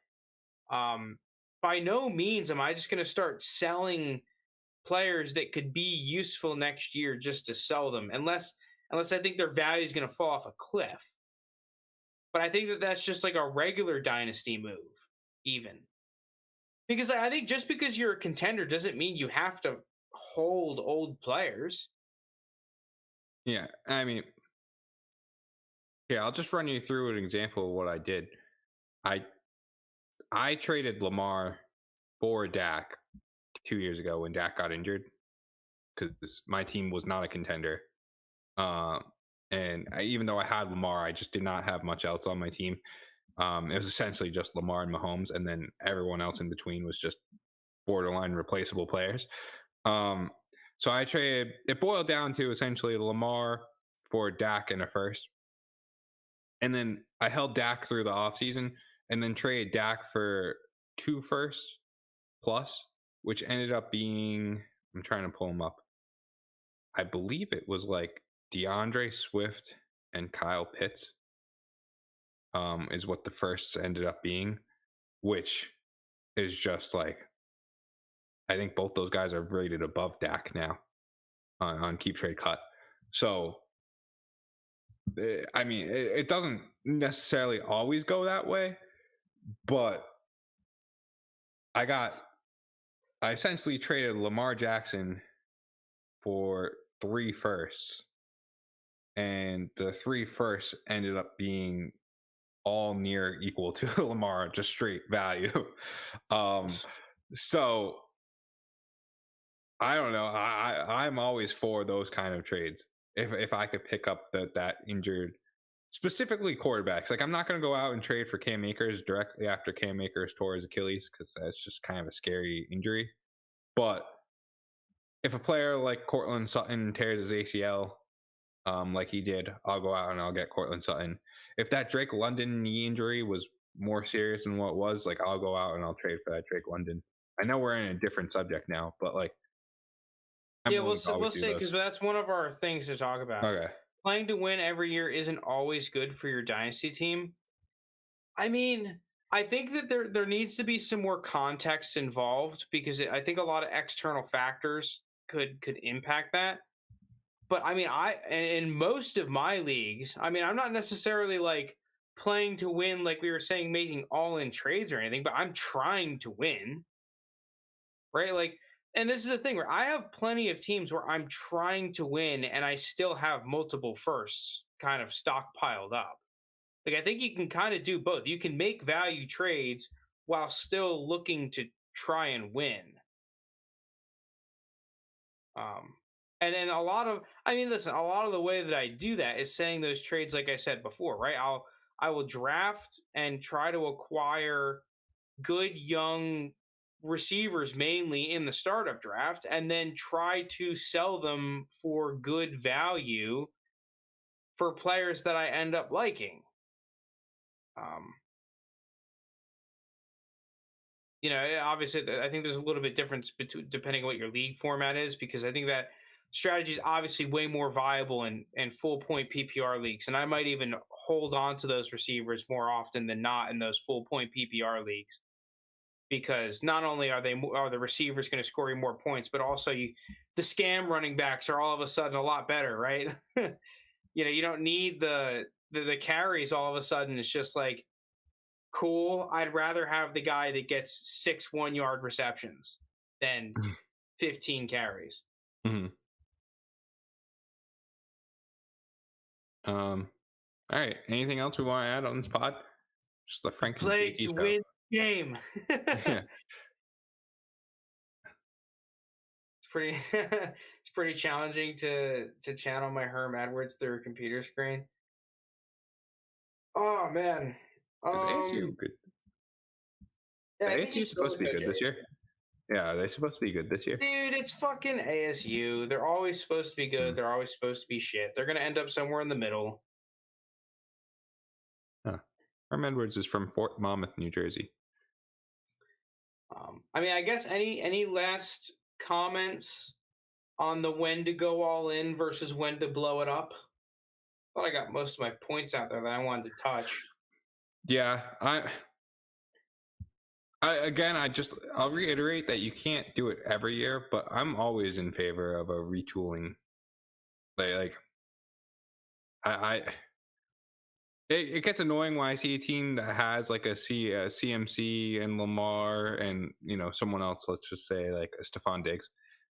by no means am I just going to start selling players that could be useful next year just to sell them, unless I think their value is going to fall off a cliff. But I think that that's just like a regular dynasty move, even. Because I think just because you're a contender doesn't mean you have to hold old players. Yeah, I mean, I'll just run you through an example of what I did. I traded Lamar for Dak 2 years ago when Dak got injured, because my team was not a contender. And even though I had Lamar, I just did not have much else on my team. It was essentially just Lamar and Mahomes, and then everyone else in between was just borderline replaceable players. So I traded, it boiled down to essentially Lamar for Dak and a first. And then I held Dak through the offseason and then traded Dak for 2 firsts plus, which ended up being, I'm trying to pull them up, I believe it was like DeAndre Swift and Kyle Pitts is what the firsts ended up being, which is just like, I think both those guys are rated above Dak now on Keep Trade Cut. So, I mean, it doesn't necessarily always go that way, but I essentially traded Lamar Jackson for 3 firsts, and the 3 firsts ended up being all near equal to Lamar, just straight value. So I don't know. I'm always for those kind of trades. if I could pick up that injured, specifically quarterbacks. Like I'm not going to go out and trade for Cam Akers directly after Cam Akers tore his Achilles because that's just kind of a scary injury. But if a player like Cortland Sutton tears his ACL, like he did, I'll go out and I'll get Cortland Sutton. If that Drake London knee injury was more serious than what it was, like I'll go out and I'll trade for that Drake London. I know we're in a different subject now, but like, Yeah, we'll say because that's one of our things to talk about. Okay. Playing to win every year isn't always good for your dynasty team. I mean, I think that there needs to be some more context involved because I think a lot of external factors could impact that. But I mean, in most of my leagues, I mean, I'm not necessarily like playing to win, like we were saying, making all-in trades or anything, but I'm trying to win, right? Like, and this is the thing where I have plenty of teams where I'm trying to win and I still have multiple firsts kind of stockpiled up. Like, I think you can kind of do both. You can make value trades while still looking to try and win. And then a lot of the way that I do that is saying those trades, like I said before, right? I will draft and try to acquire good young receivers mainly in the startup draft and then try to sell them for good value for players that I end up liking. Obviously, I think there's a little bit difference depending on what your league format is, because I think that strategy is obviously way more viable in full point PPR leagues, and I might even hold on to those receivers more often than not in those full point PPR leagues, because not only are the receivers going to score you more points, but also the scam running backs are all of a sudden a lot better, right? You don't need the carries all of a sudden. It's just like, cool, I'd rather have the guy that gets 6 1-yard receptions than 15 carries. Mm-hmm. All right. Anything else we want to add on this pod? Just the Frank play to win the game. Yeah. It's pretty challenging to channel my Herm Edwards through a computer screen. Oh man. Is ASU good? Yeah, ASU supposed to be good this year. Yeah, are they supposed to be good this year? Dude, it's fucking ASU. They're always supposed to be good. They're always supposed to be shit. They're going to end up somewhere in the middle. Huh. Herm Edwards is from Fort Monmouth, New Jersey. I mean, I guess any last comments on the when to go all in versus when to blow it up? I thought I got most of my points out there that I wanted to touch. Yeah, I'll reiterate that you can't do it every year, but I'm always in favor of a retooling. It gets annoying when I see a team that has like a CMC and Lamar and someone else, let's just say like a Stephon Diggs,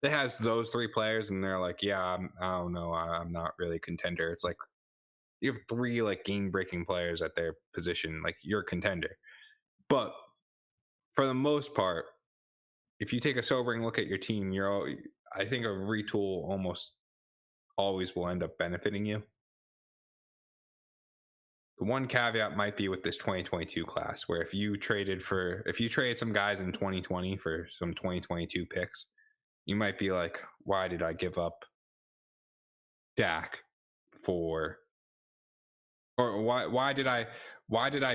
that has those 3 players and they're like, yeah, I don't know, I'm not really a contender. It's like you have 3 like game-breaking players at their position, like you're a contender. But for the most part, if you take a sobering look at your team, I think a retool almost always will end up benefiting you. The one caveat might be with this 2022 class, where if you traded some guys in 2020 for some 2022 picks, you might be like, why did I give up Dak for, or why did I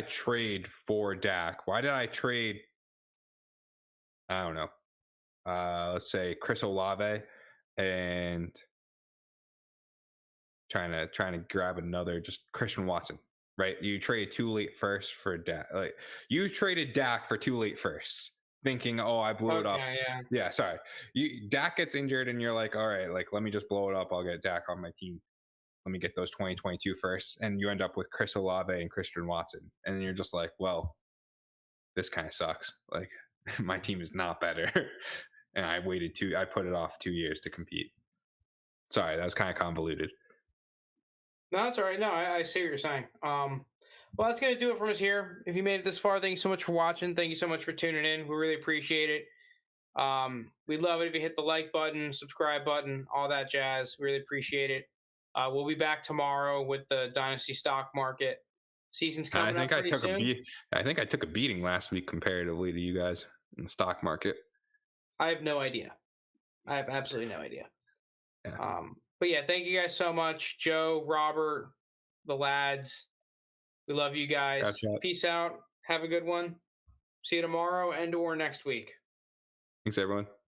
trade for Dak? Why did I trade, I don't know, let's say Chris Olave, and trying to grab another, just Christian Watson, right? You trade 2 late firsts for Dak. Like you traded Dak for 2 late firsts, thinking, oh, I blew it up. Yeah, sorry. Dak gets injured, and you're like, all right, like let me just blow it up. I'll get Dak on my team. Let me get those 2022 firsts, and you end up with Chris Olave and Christian Watson, and you're just like, well, this kind of sucks. Like my team is not better, and I put it off 2 years to compete. Sorry, that was kind of convoluted. No, that's all right. No, I see what you're saying. Well, that's going to do it from us here. If you made it this far, thank you so much for watching. Thank you so much for tuning in. We really appreciate it. We'd love it if you hit the like button, subscribe button, all that jazz. We really appreciate it. We'll be back tomorrow with the Dynasty stock market. Season's I coming up think I pretty took soon. I think I took a beating last week comparatively to you guys in the stock market. I have no idea. I have absolutely no idea. Yeah. But yeah, thank you guys so much, Joe, Robert, the lads. We love you guys. Gotcha. Peace out. Have a good one. See you tomorrow and or next week. Thanks, everyone.